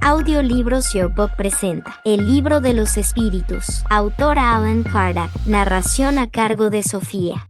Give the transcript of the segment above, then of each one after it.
Audiolibros Yourbook presenta El libro de los espíritus. Autora Allan Kardec. Narración a cargo de Sofía.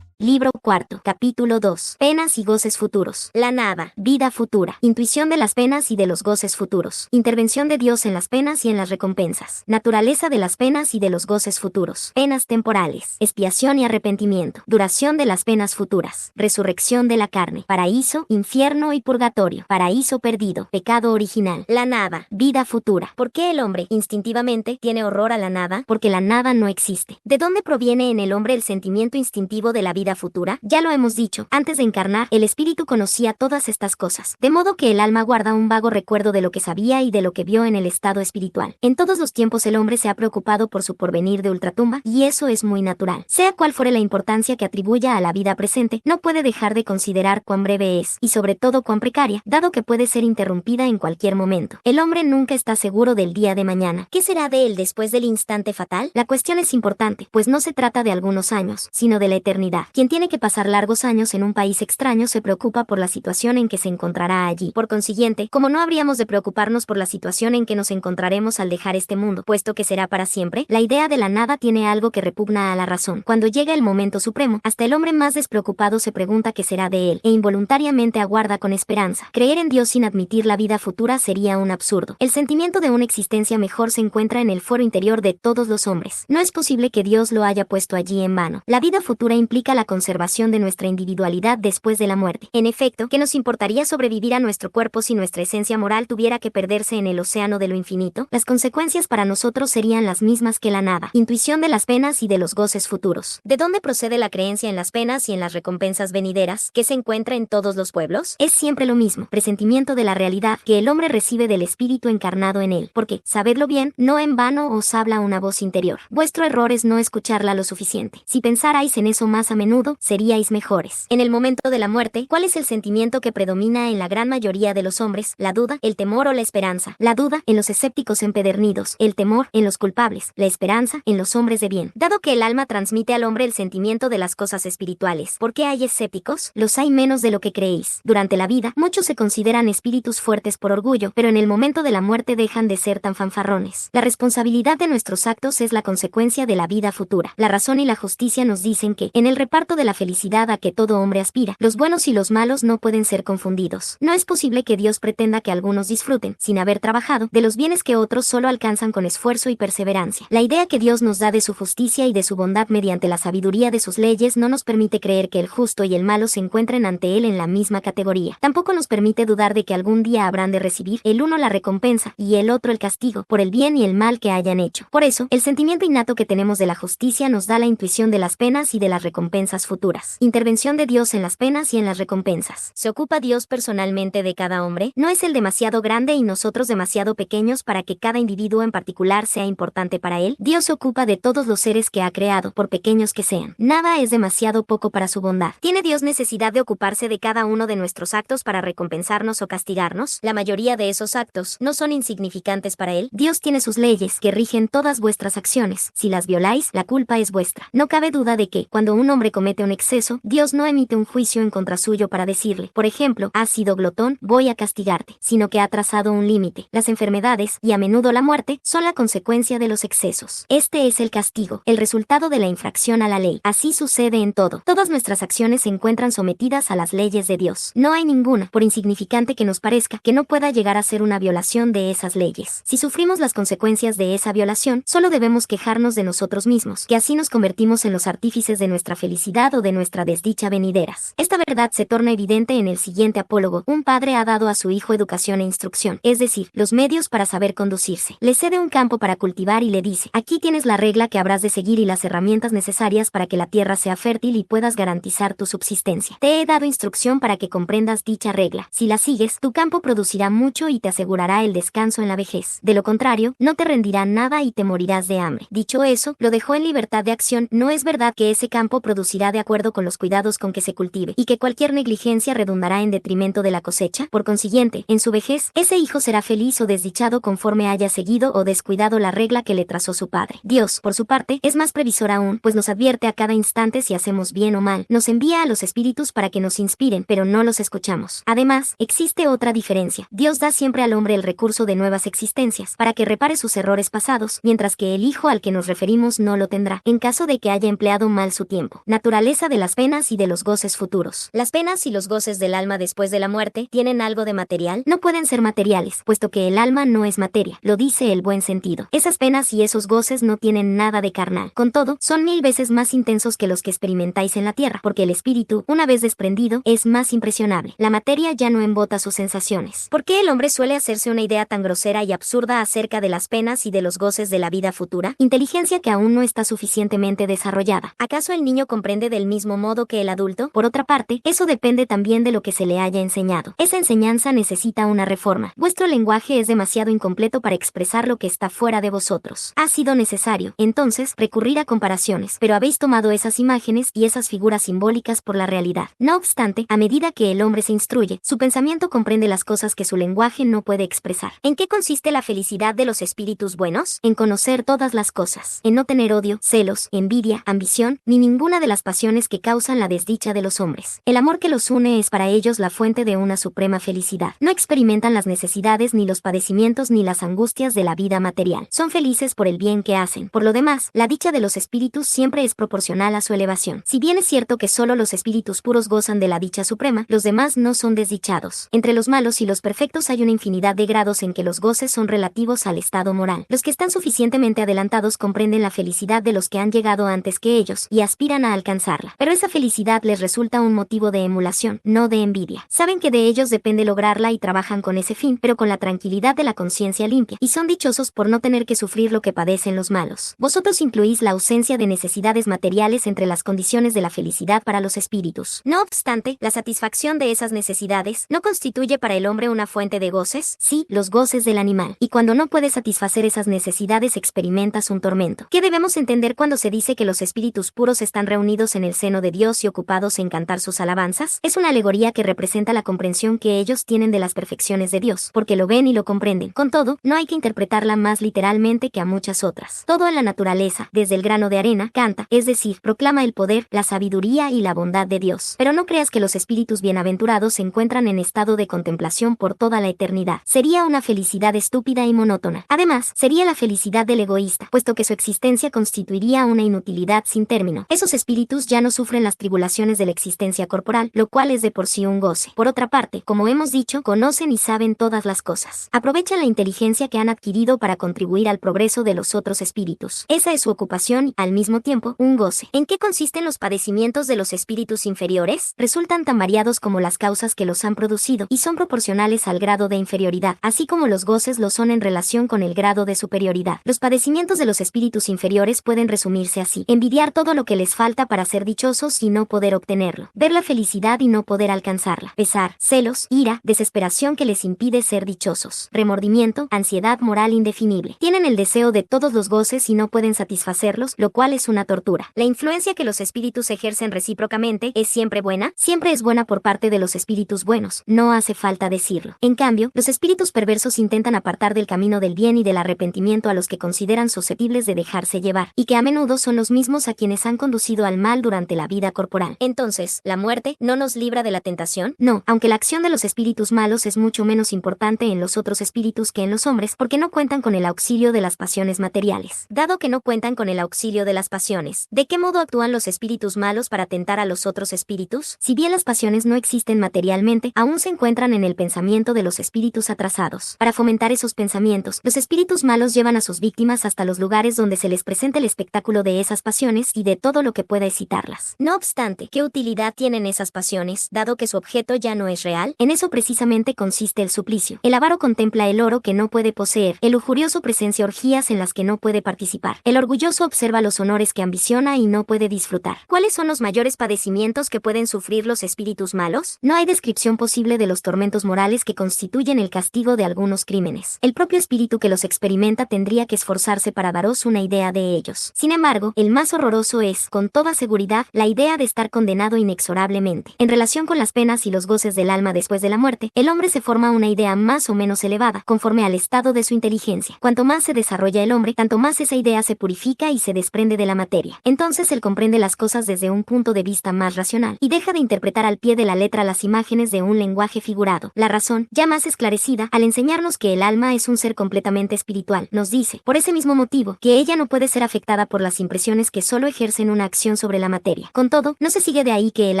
Libro cuarto, capítulo 2. Penas y goces futuros. La nada, vida futura. Intuición de las penas y de los goces futuros. Intervención de Dios en las penas y en las recompensas. Naturaleza de las penas y de los goces futuros. Penas temporales. Expiación y arrepentimiento. Duración de las penas futuras. Resurrección de la carne. Paraíso, infierno y purgatorio. Paraíso perdido. Pecado original. La nada, vida futura. ¿Por qué el hombre, instintivamente, tiene horror a la nada? Porque la nada no existe. ¿De dónde proviene en el hombre el sentimiento instintivo de la vida futura? Ya lo hemos dicho, antes de encarnar, el espíritu conocía todas estas cosas, de modo que el alma guarda un vago recuerdo de lo que sabía y de lo que vio en el estado espiritual. En todos los tiempos el hombre se ha preocupado por su porvenir de ultratumba, y eso es muy natural. Sea cual fuere la importancia que atribuya a la vida presente, no puede dejar de considerar cuán breve es, y sobre todo cuán precaria, dado que puede ser interrumpida en cualquier momento. El hombre nunca está seguro del día de mañana. ¿Qué será de él después del instante fatal? La cuestión es importante, pues no se trata de algunos años, sino de la eternidad. Quien tiene que pasar largos años en un país extraño se preocupa por la situación en que se encontrará allí. Por consiguiente, como no habríamos de preocuparnos por la situación en que nos encontraremos al dejar este mundo, puesto que será para siempre, la idea de la nada tiene algo que repugna a la razón. Cuando llega el momento supremo, hasta el hombre más despreocupado se pregunta qué será de él, e involuntariamente aguarda con esperanza. Creer en Dios sin admitir la vida futura sería un absurdo. El sentimiento de una existencia mejor se encuentra en el foro interior de todos los hombres. No es posible que Dios lo haya puesto allí en vano. La vida futura implica la conservación de nuestra individualidad después de la muerte. En efecto, ¿qué nos importaría sobrevivir a nuestro cuerpo si nuestra esencia moral tuviera que perderse en el océano de lo infinito? Las consecuencias para nosotros serían las mismas que la nada. Intuición de las penas y de los goces futuros. ¿De dónde procede la creencia en las penas y en las recompensas venideras, que se encuentra en todos los pueblos? Es siempre lo mismo, presentimiento de la realidad que el hombre recibe del espíritu encarnado en él, porque, sabedlo bien, no en vano os habla una voz interior. Vuestro error es no escucharla lo suficiente. Si pensarais en eso más a menudo, seríais mejores. En el momento de la muerte, ¿cuál es el sentimiento que predomina en la gran mayoría de los hombres? ¿La duda, el temor o la esperanza? La duda en los escépticos empedernidos, el temor en los culpables, la esperanza en los hombres de bien. Dado que el alma transmite al hombre el sentimiento de las cosas espirituales, ¿por qué hay escépticos? Los hay menos de lo que creéis. Durante la vida, muchos se consideran espíritus fuertes por orgullo, pero en el momento de la muerte dejan de ser tan fanfarrones. La responsabilidad de nuestros actos es la consecuencia de la vida futura. La razón y la justicia nos dicen que, en el reparto de la felicidad a que todo hombre aspira, los buenos y los malos no pueden ser confundidos. No es posible que Dios pretenda que algunos disfruten, sin haber trabajado, de los bienes que otros solo alcanzan con esfuerzo y perseverancia. La idea que Dios nos da de su justicia y de su bondad mediante la sabiduría de sus leyes no nos permite creer que el justo y el malo se encuentren ante Él en la misma categoría. Tampoco nos permite dudar de que algún día habrán de recibir el uno la recompensa y el otro el castigo por el bien y el mal que hayan hecho. Por eso, el sentimiento innato que tenemos de la justicia nos da la intuición de las penas y de las recompensas futuras. Intervención de Dios en las penas y en las recompensas. ¿Se ocupa Dios personalmente de cada hombre? ¿No es Él demasiado grande y nosotros demasiado pequeños para que cada individuo en particular sea importante para Él? Dios se ocupa de todos los seres que ha creado, por pequeños que sean. Nada es demasiado poco para su bondad. ¿Tiene Dios necesidad de ocuparse de cada uno de nuestros actos para recompensarnos o castigarnos? La mayoría de esos actos no son insignificantes para Él. Dios tiene sus leyes que rigen todas vuestras acciones. Si las violáis, la culpa es vuestra. No cabe duda de que, cuando un hombre comete un exceso, Dios no emite un juicio en contra suyo para decirle, por ejemplo, has sido glotón, voy a castigarte, sino que ha trazado un límite. Las enfermedades, y a menudo la muerte, son la consecuencia de los excesos. Este es el castigo, el resultado de la infracción a la ley. Así sucede en todo. Todas nuestras acciones se encuentran sometidas a las leyes de Dios. No hay ninguna, por insignificante que nos parezca, que no pueda llegar a ser una violación de esas leyes. Si sufrimos las consecuencias de esa violación, solo debemos quejarnos de nosotros mismos, que así nos convertimos en los artífices de nuestra felicidad o de nuestra desdicha venideras. Esta verdad se torna evidente en el siguiente apólogo. Un padre ha dado a su hijo educación e instrucción, es decir, los medios para saber conducirse. Le cede un campo para cultivar y le dice, aquí tienes la regla que habrás de seguir y las herramientas necesarias para que la tierra sea fértil y puedas garantizar tu subsistencia. Te he dado instrucción para que comprendas dicha regla. Si la sigues, tu campo producirá mucho y te asegurará el descanso en la vejez. De lo contrario, no te rendirá nada y te morirás de hambre. Dicho eso, lo dejó en libertad de acción. No es verdad que ese campo producirá producirá de acuerdo con los cuidados con que se cultive, y que cualquier negligencia redundará en detrimento de la cosecha. Por consiguiente, en su vejez, ese hijo será feliz o desdichado conforme haya seguido o descuidado la regla que le trazó su padre. Dios, por su parte, es más previsor aún, pues nos advierte a cada instante si hacemos bien o mal. Nos envía a los espíritus para que nos inspiren, pero no los escuchamos. Además, existe otra diferencia. Dios da siempre al hombre el recurso de nuevas existencias, para que repare sus errores pasados, mientras que el hijo al que nos referimos no lo tendrá, en caso de que haya empleado mal su tiempo. Naturaleza de las penas y de los goces futuros. Las penas y los goces del alma después de la muerte, ¿tienen algo de material? No pueden ser materiales, puesto que el alma no es materia, lo dice el buen sentido. Esas penas y esos goces no tienen nada de carnal. Con todo, son 1000 veces más intensos que los que experimentáis en la tierra, porque el espíritu, una vez desprendido, es más impresionable. La materia ya no embota sus sensaciones. ¿Por qué el hombre suele hacerse una idea tan grosera y absurda acerca de las penas y de los goces de la vida futura? Inteligencia que aún no está suficientemente desarrollada. ¿Acaso el niño comprende del mismo modo que el adulto? Por otra parte, eso depende también de lo que se le haya enseñado. Esa enseñanza necesita una reforma. Vuestro lenguaje es demasiado incompleto para expresar lo que está fuera de vosotros. Ha sido necesario, entonces, recurrir a comparaciones, pero habéis tomado esas imágenes y esas figuras simbólicas por la realidad. No obstante, a medida que el hombre se instruye, su pensamiento comprende las cosas que su lenguaje no puede expresar. ¿En qué consiste la felicidad de los espíritus buenos? En conocer todas las cosas, en no tener odio, celos, envidia, ambición, ni ninguna de las pasiones que causan la desdicha de los hombres. El amor que los une es para ellos la fuente de una suprema felicidad. No experimentan las necesidades ni los padecimientos ni las angustias de la vida material. Son felices por el bien que hacen. Por lo demás, la dicha de los espíritus siempre es proporcional a su elevación. Si bien es cierto que solo los espíritus puros gozan de la dicha suprema, los demás no son desdichados. Entre los malos y los perfectos hay una infinidad de grados en que los goces son relativos al estado moral. Los que están suficientemente adelantados comprenden la felicidad de los que han llegado antes que ellos y aspiran a alcanzarla. Pero esa felicidad les resulta un motivo de emulación, no de envidia. Saben que de ellos depende lograrla y trabajan con ese fin, pero con la tranquilidad de la conciencia limpia, y son dichosos por no tener que sufrir lo que padecen los malos. Vosotros incluís la ausencia de necesidades materiales entre las condiciones de la felicidad para los espíritus. No obstante, la satisfacción de esas necesidades no constituye para el hombre una fuente de goces, sí, los goces del animal, y cuando no puede satisfacer esas necesidades experimentas un tormento. ¿Qué debemos entender cuando se dice que los espíritus puros están reunidos en el seno de Dios y ocupados en cantar sus alabanzas? Es una alegoría que representa la comprensión que ellos tienen de las perfecciones de Dios, porque lo ven y lo comprenden. Con todo, no hay que interpretarla más literalmente que a muchas otras. Todo en la naturaleza, desde el grano de arena, canta, es decir, proclama el poder, la sabiduría y la bondad de Dios. Pero no creas que los espíritus bienaventurados se encuentran en estado de contemplación por toda la eternidad. Sería una felicidad estúpida y monótona. Además, sería la felicidad del egoísta, puesto que su existencia constituiría una inutilidad sin término. Esos espíritus ya no sufren las tribulaciones de la existencia corporal, lo cual es de por sí un goce. Por otra parte, como hemos dicho, conocen y saben todas las cosas. Aprovechan la inteligencia que han adquirido para contribuir al progreso de los otros espíritus. Esa es su ocupación y, al mismo tiempo, un goce. ¿En qué consisten los padecimientos de los espíritus inferiores? Resultan tan variados como las causas que los han producido, y son proporcionales al grado de inferioridad, así como los goces lo son en relación con el grado de superioridad. Los padecimientos de los espíritus inferiores pueden resumirse así: envidiar todo lo que les falta para ser dichosos y no poder obtenerlo, ver la felicidad y no poder alcanzarla, pesar, celos, ira, desesperación que les impide ser dichosos, remordimiento, ansiedad moral indefinible. Tienen el deseo de todos los goces y no pueden satisfacerlos, lo cual es una tortura. La influencia que los espíritus ejercen recíprocamente es siempre buena, siempre es buena por parte de los espíritus buenos, no hace falta decirlo. En cambio, los espíritus perversos intentan apartar del camino del bien y del arrepentimiento a los que consideran susceptibles de dejarse llevar, y que a menudo son los mismos a quienes han conducido al mal durante la vida corporal. Entonces, ¿la muerte no nos libra de la tentación? No, aunque la acción de los espíritus malos es mucho menos importante en los otros espíritus que en los hombres, porque no cuentan con el auxilio de las pasiones materiales. Dado que no cuentan con el auxilio de las pasiones, ¿de qué modo actúan los espíritus malos para tentar a los otros espíritus? Si bien las pasiones no existen materialmente, aún se encuentran en el pensamiento de los espíritus atrasados. Para fomentar esos pensamientos, los espíritus malos llevan a sus víctimas hasta los lugares donde se les presenta el espectáculo de esas pasiones y de todo lo que pueda excitarlas. No obstante, ¿qué utilidad tienen esas pasiones, dado que su objeto ya no es real? En eso precisamente consiste el suplicio. El avaro contempla el oro que no puede poseer, el lujurioso presencia orgías en las que no puede participar, el orgulloso observa los honores que ambiciona y no puede disfrutar. ¿Cuáles son los mayores padecimientos que pueden sufrir los espíritus malos? No hay descripción posible de los tormentos morales que constituyen el castigo de algunos crímenes. El propio espíritu que los experimenta tendría que esforzarse para daros una idea de ellos. Sin embargo, el más horroroso es, con toda seguridad, seguridad la idea de estar condenado inexorablemente. En relación con las penas y los goces del alma después de la muerte, el hombre se forma una idea más o menos elevada, conforme al estado de su inteligencia. Cuanto más se desarrolla el hombre, tanto más esa idea se purifica y se desprende de la materia. Entonces él comprende las cosas desde un punto de vista más racional, y deja de interpretar al pie de la letra las imágenes de un lenguaje figurado. La razón, ya más esclarecida, al enseñarnos que el alma es un ser completamente espiritual, nos dice, por ese mismo motivo, que ella no puede ser afectada por las impresiones que solo ejercen una acción sobre la materia. Con todo, no se sigue de ahí que el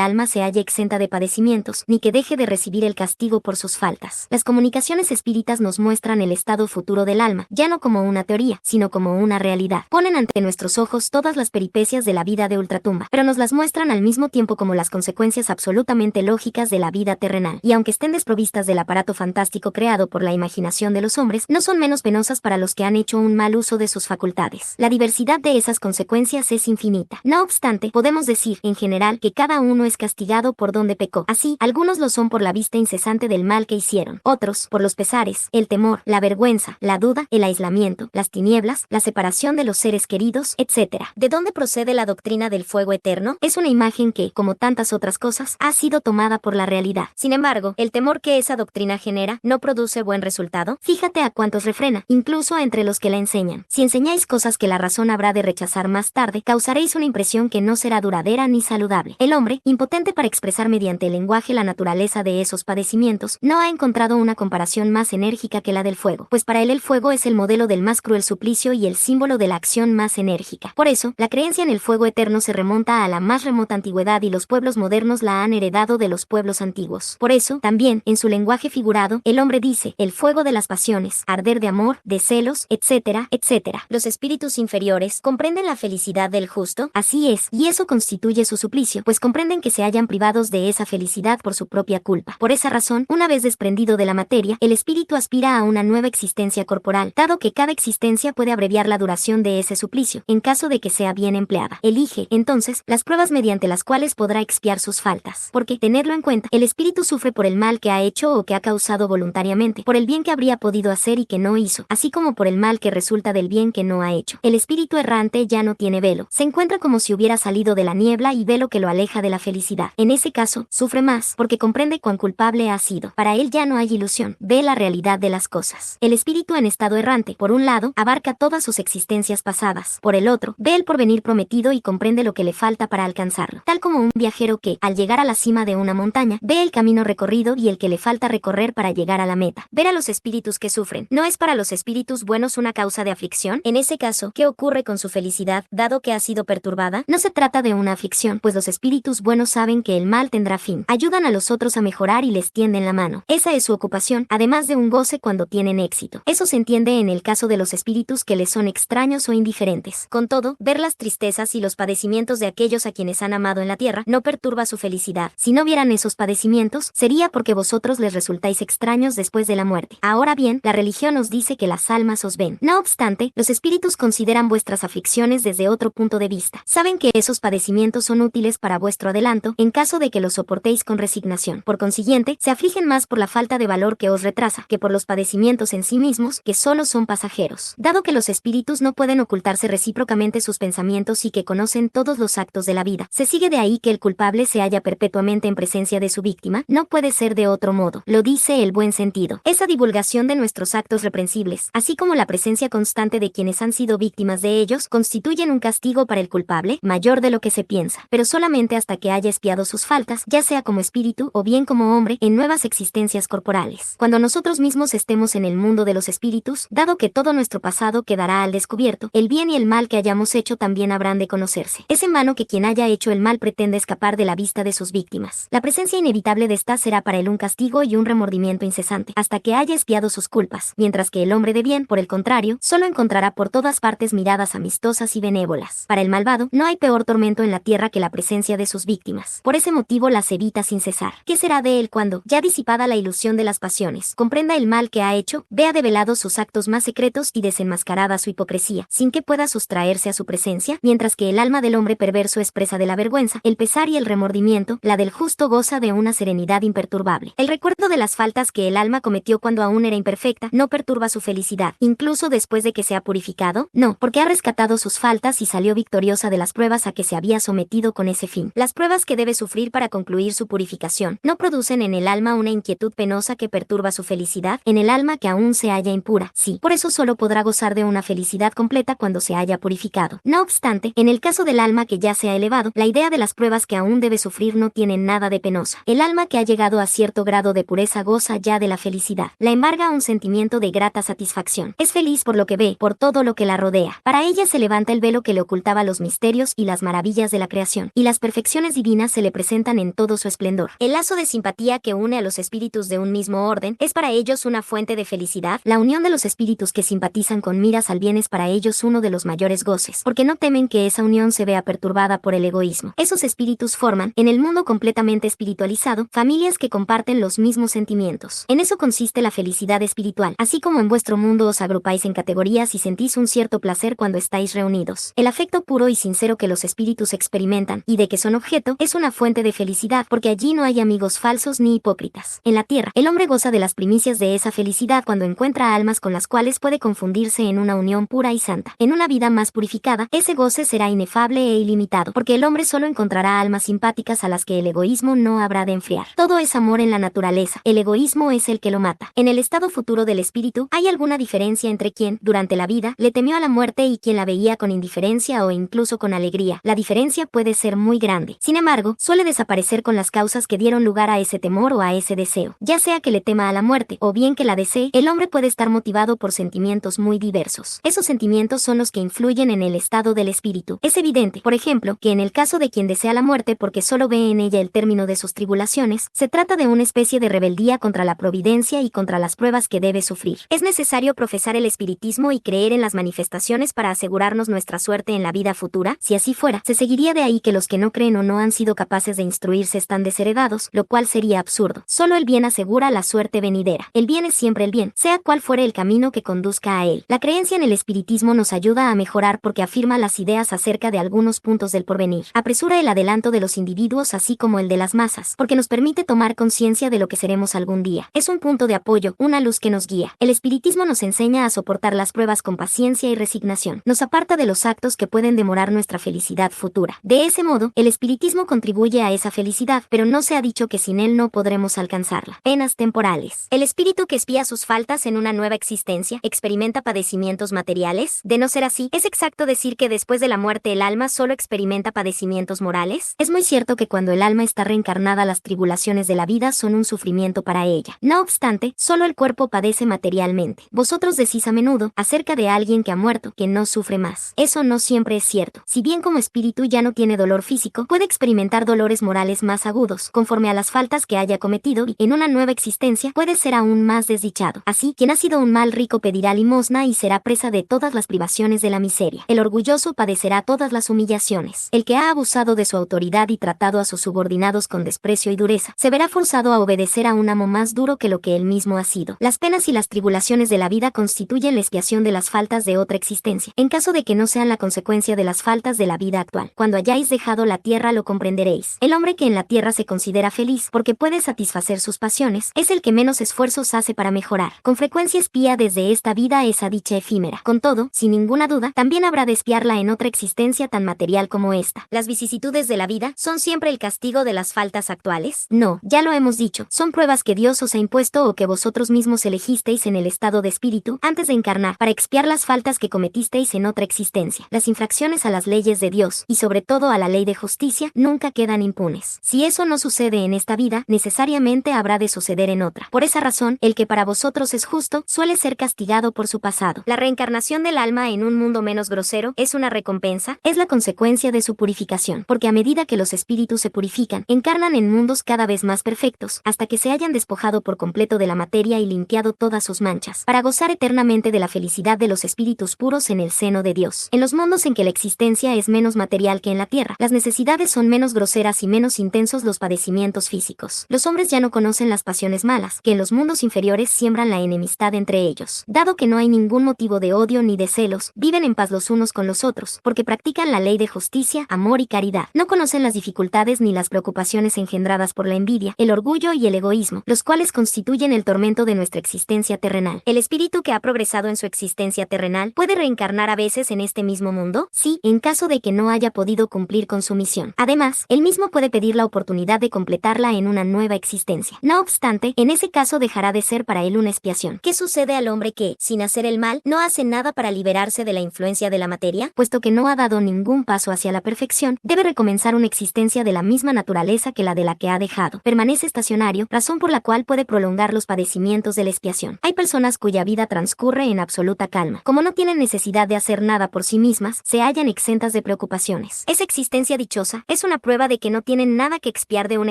alma se halle exenta de padecimientos, ni que deje de recibir el castigo por sus faltas. Las comunicaciones espíritas nos muestran el estado futuro del alma, ya no como una teoría, sino como una realidad. Ponen ante nuestros ojos todas las peripecias de la vida de ultratumba, pero nos las muestran al mismo tiempo como las consecuencias absolutamente lógicas de la vida terrenal. Y aunque estén desprovistas del aparato fantástico creado por la imaginación de los hombres, no son menos penosas para los que han hecho un mal uso de sus facultades. La diversidad de esas consecuencias es infinita. No obstante, podemos decir, en general, que cada uno es castigado por donde pecó. Así, algunos lo son por la vista incesante del mal que hicieron, otros, por los pesares, el temor, la vergüenza, la duda, el aislamiento, las tinieblas, la separación de los seres queridos, etc. ¿De dónde procede la doctrina del fuego eterno? Es una imagen que, como tantas otras cosas, ha sido tomada por la realidad. Sin embargo, el temor que esa doctrina genera no produce buen resultado. Fíjate a cuántos refrena, incluso entre los que la enseñan. Si enseñáis cosas que la razón habrá de rechazar más tarde, causaréis una impresión que no será duradera ni saludable. El hombre, impotente para expresar mediante el lenguaje la naturaleza de esos padecimientos, no ha encontrado una comparación más enérgica que la del fuego, pues para él el fuego es el modelo del más cruel suplicio y el símbolo de la acción más enérgica. Por eso, la creencia en el fuego eterno se remonta a la más remota antigüedad y los pueblos modernos la han heredado de los pueblos antiguos. Por eso, también, en su lenguaje figurado, el hombre dice, el fuego de las pasiones, arder de amor, de celos, etcétera, etcétera. Los espíritus inferiores comprenden la felicidad del justo, así es, y eso constituye su suplicio, pues comprenden que se hallan privados de esa felicidad por su propia culpa. Por esa razón, una vez desprendido de la materia, el espíritu aspira a una nueva existencia corporal, dado que cada existencia puede abreviar la duración de ese suplicio, en caso de que sea bien empleada. Elige, entonces, las pruebas mediante las cuales podrá expiar sus faltas, porque, tenedlo en cuenta, el espíritu sufre por el mal que ha hecho o que ha causado voluntariamente, por el bien que habría podido hacer y que no hizo, así como por el mal que resulta del bien que no ha hecho. El espíritu errante ya no tiene velo, se encuentra como si hubiera salido de la niebla y velo que lo aleja de la felicidad. En ese caso, sufre más, porque comprende cuán culpable ha sido. Para él ya no hay ilusión, ve la realidad de las cosas. El espíritu en estado errante, por un lado, abarca todas sus existencias pasadas, por el otro, ve el porvenir prometido y comprende lo que le falta para alcanzarlo. Tal como un viajero que, al llegar a la cima de una montaña, ve el camino recorrido y el que le falta recorrer para llegar a la meta. Ver a los espíritus que sufren, ¿no es para los espíritus buenos una causa de aflicción? En ese caso, ¿qué ocurre con su felicidad, dado que ha sido perturbada? No se trata de una aflicción, pues los espíritus buenos saben que el mal tendrá fin. Ayudan a los otros a mejorar y les tienden la mano. Esa es su ocupación, además de un goce cuando tienen éxito. Eso se entiende en el caso de los espíritus que les son extraños o indiferentes. Con todo, ver las tristezas y los padecimientos de aquellos a quienes han amado en la tierra no perturba su felicidad. Si no vieran esos padecimientos, sería porque vosotros les resultáis extraños después de la muerte. Ahora bien, la religión nos dice que las almas os ven. No obstante, los espíritus consideran vuestras aflicciones desde otro punto de vista. Saben que esos padecimientos son útiles para vuestro adelanto, en caso de que los soportéis con resignación. Por consiguiente, se afligen más por la falta de valor que os retrasa, que por los padecimientos en sí mismos, que solo son pasajeros. Dado que los espíritus no pueden ocultarse recíprocamente sus pensamientos y que conocen todos los actos de la vida, se sigue de ahí que el culpable se halla perpetuamente en presencia de su víctima. No puede ser de otro modo. Lo dice el buen sentido. Esa divulgación de nuestros actos reprensibles, así como la presencia constante de quienes han sido víctimas de ellos, constituyen un castigo para el culpable, mayor de lo que se piensa, pero solamente hasta que haya expiado sus faltas, ya sea como espíritu o bien como hombre, en nuevas existencias corporales. Cuando nosotros mismos estemos en el mundo de los espíritus, dado que todo nuestro pasado quedará al descubierto, el bien y el mal que hayamos hecho también habrán de conocerse. Es en vano que quien haya hecho el mal pretende escapar de la vista de sus víctimas. La presencia inevitable de esta será para él un castigo y un remordimiento incesante, hasta que haya expiado sus culpas, mientras que el hombre de bien, por el contrario, solo encontrará por todas partes miradas amistosas y benévolas. Para el malvado, no hay peor tormento en la tierra que la presencia de sus víctimas. Por ese motivo las evita sin cesar. ¿Qué será de él cuando, ya disipada la ilusión de las pasiones, comprenda el mal que ha hecho, vea develados sus actos más secretos y desenmascarada su hipocresía, sin que pueda sustraerse a su presencia? Mientras que el alma del hombre perverso es presa de la vergüenza, el pesar y el remordimiento, la del justo goza de una serenidad imperturbable. El recuerdo de las faltas que el alma cometió cuando aún era imperfecta no perturba su felicidad, incluso después de que se ha purificado. No, porque ha rescatado sus faltas y salió victoriosa de las pruebas a que se había sometido con ese fin. Las pruebas que debe sufrir para concluir su purificación no producen en el alma una inquietud penosa que perturba su felicidad, en el alma que aún se halla impura. Sí, por eso solo podrá gozar de una felicidad completa cuando se haya purificado. No obstante, en el caso del alma que ya se ha elevado, la idea de las pruebas que aún debe sufrir no tiene nada de penosa. El alma que ha llegado a cierto grado de pureza goza ya de la felicidad. La embarga un sentimiento de grata satisfacción. Es feliz por lo que ve, por todo lo que la rodea. Para ella se levanta el velo que le ocultaba los misterios y las maravillas de la creación, y las perfecciones divinas se le presentan en todo su esplendor. El lazo de simpatía que une a los espíritus de un mismo orden es para ellos una fuente de felicidad. La unión de los espíritus que simpatizan con miras al bien es para ellos uno de los mayores goces, porque no temen que esa unión se vea perturbada por el egoísmo. Esos espíritus forman, en el mundo completamente espiritualizado, familias que comparten los mismos sentimientos. En eso consiste la felicidad espiritual. Así como en vuestro mundo os agrupáis en categorías y sentís un cierto placer cuando estáis reunidos. El afecto puro y sincero que los espíritus experimentan, y de que son objeto, es una fuente de felicidad, porque allí no hay amigos falsos ni hipócritas. En la tierra, el hombre goza de las primicias de esa felicidad cuando encuentra almas con las cuales puede confundirse en una unión pura y santa. En una vida más purificada, ese goce será inefable e ilimitado, porque el hombre solo encontrará almas simpáticas a las que el egoísmo no habrá de enfriar. Todo es amor en la naturaleza, el egoísmo es el que lo mata. En el estado futuro del espíritu, ¿hay alguna diferencia entre quien, durante la vida, le temió a la muerte y quien la veía con indiferencia o incluso con alegría? La diferencia puede ser muy grande. Sin embargo, suele desaparecer con las causas que dieron lugar a ese temor o a ese deseo. Ya sea que le tema a la muerte, o bien que la desee, el hombre puede estar motivado por sentimientos muy diversos. Esos sentimientos son los que influyen en el estado del espíritu. Es evidente, por ejemplo, que en el caso de quien desea la muerte porque solo ve en ella el término de sus tribulaciones, se trata de una especie de rebeldía contra la providencia y contra las pruebas que debe sufrir. Es necesario profesar el espiritismo y creer en las manifestaciones para asegurarnos nuestra suerte en la vida futura. Si así fuera, se seguiría de ahí que los que no creen o no han sido capaces de instruirse están desheredados, lo cual sería absurdo. Solo el bien asegura la suerte venidera. El bien es siempre el bien, sea cual fuere el camino que conduzca a él. La creencia en el espiritismo nos ayuda a mejorar porque afirma las ideas acerca de algunos puntos del porvenir. Apresura el adelanto de los individuos así como el de las masas, porque nos permite tomar conciencia de lo que seremos algún día. Es un punto de apoyo, una luz que nos guía. El espiritismo nos enseña a soportar las pruebas con paciencia y resignación. Nos aparta de los actos que pueden demorar nuestra felicidad futura. De ese modo, el espiritismo contribuye a esa felicidad, pero no se ha dicho que sin él no podremos alcanzarla. Penas temporales. El espíritu que espía sus faltas en una nueva existencia, ¿experimenta padecimientos materiales? De no ser así, ¿es exacto decir que después de la muerte el alma solo experimenta padecimientos morales? Es muy cierto que cuando el alma está reencarnada las tribulaciones de la vida son un sufrimiento para ella. No obstante, solo el cuerpo padece materialmente. Vosotros decís a menudo, acerca de alguien que ha muerto, que no sufre más. Eso no siempre es cierto. Si bien como espíritu ya no tiene dolor físico, puede experimentar dolores morales más agudos, conforme a las faltas que haya cometido, y en una nueva existencia puede ser aún más desdichado. Así, quien ha sido un mal rico pedirá limosna y será presa de todas las privaciones de la miseria. El orgulloso padecerá todas las humillaciones. El que ha abusado de su autoridad y tratado a sus subordinados con desprecio y dureza, se verá forzado a obedecer a un amo más duro que lo que él mismo ha sido. Las penas y las tribulaciones de la vida constituyen la expiación de las faltas de otra existencia, en caso de que no sean la consecuencia de las faltas de la vida actual. Cuando hayáis dejado la tierra lo comprenderéis. El hombre que en la tierra se considera feliz porque puede satisfacer sus pasiones, es el que menos esfuerzos hace para mejorar. Con frecuencia espía desde esta vida esa dicha efímera. Con todo, sin ninguna duda, también habrá de espiarla en otra existencia tan material como esta. ¿Las vicisitudes de la vida son siempre el castigo de las faltas actuales? No, ya lo hemos dicho, son pruebas que Dios os ha impuesto o que vosotros mismos elegisteis en el estado de espíritu antes de encarnar para expiar las faltas que cometisteis en otra existencia. Las infracciones a las leyes de Dios, y sobre todo a la ley de justicia, nunca quedan impunes. Si eso no sucede en esta vida, necesariamente habrá de suceder en otra. Por esa razón, el que para vosotros es justo, suele ser castigado por su pasado. La reencarnación del alma en un mundo menos grosero es una recompensa, es la consecuencia de su purificación, porque a medida que los espíritus se purifican, encarnan en mundos cada vez más perfectos, hasta que se hayan despojado por completo de la materia y limpiado todas sus manchas, para gozar eternamente de la felicidad de los espíritus puros en el seno de Dios. En los mundos en que la existencia es menos material que en la tierra, las necesidades son menos groseras y menos intensos los padecimientos físicos. Los hombres ya no conocen las pasiones malas, que en los mundos inferiores siembran la enemistad entre ellos. Dado que no hay ningún motivo de odio ni de celos, viven en paz los unos con los otros, porque practican la ley de justicia, amor y caridad. No conocen las dificultades ni las preocupaciones engendradas por la envidia, el orgullo y el egoísmo, los cuales constituyen el tormento de nuestra existencia terrenal. ¿El espíritu que ha progresado en su existencia terrenal puede reencarnar a veces en este mismo mundo? Sí, en caso de que no no haya podido cumplir con su misión. Además, él mismo puede pedir la oportunidad de completarla en una nueva existencia. No obstante, en ese caso dejará de ser para él una expiación. ¿Qué sucede al hombre que, sin hacer el mal, no hace nada para liberarse de la influencia de la materia? Puesto que no ha dado ningún paso hacia la perfección, debe recomenzar una existencia de la misma naturaleza que la de la que ha dejado. Permanece estacionario, razón por la cual puede prolongar los padecimientos de la expiación. Hay personas cuya vida transcurre en absoluta calma. Como no tienen necesidad de hacer nada por sí mismas, se hallan exentas de preocupaciones. Esa existencia dichosa es una prueba de que no tienen nada que expiar de una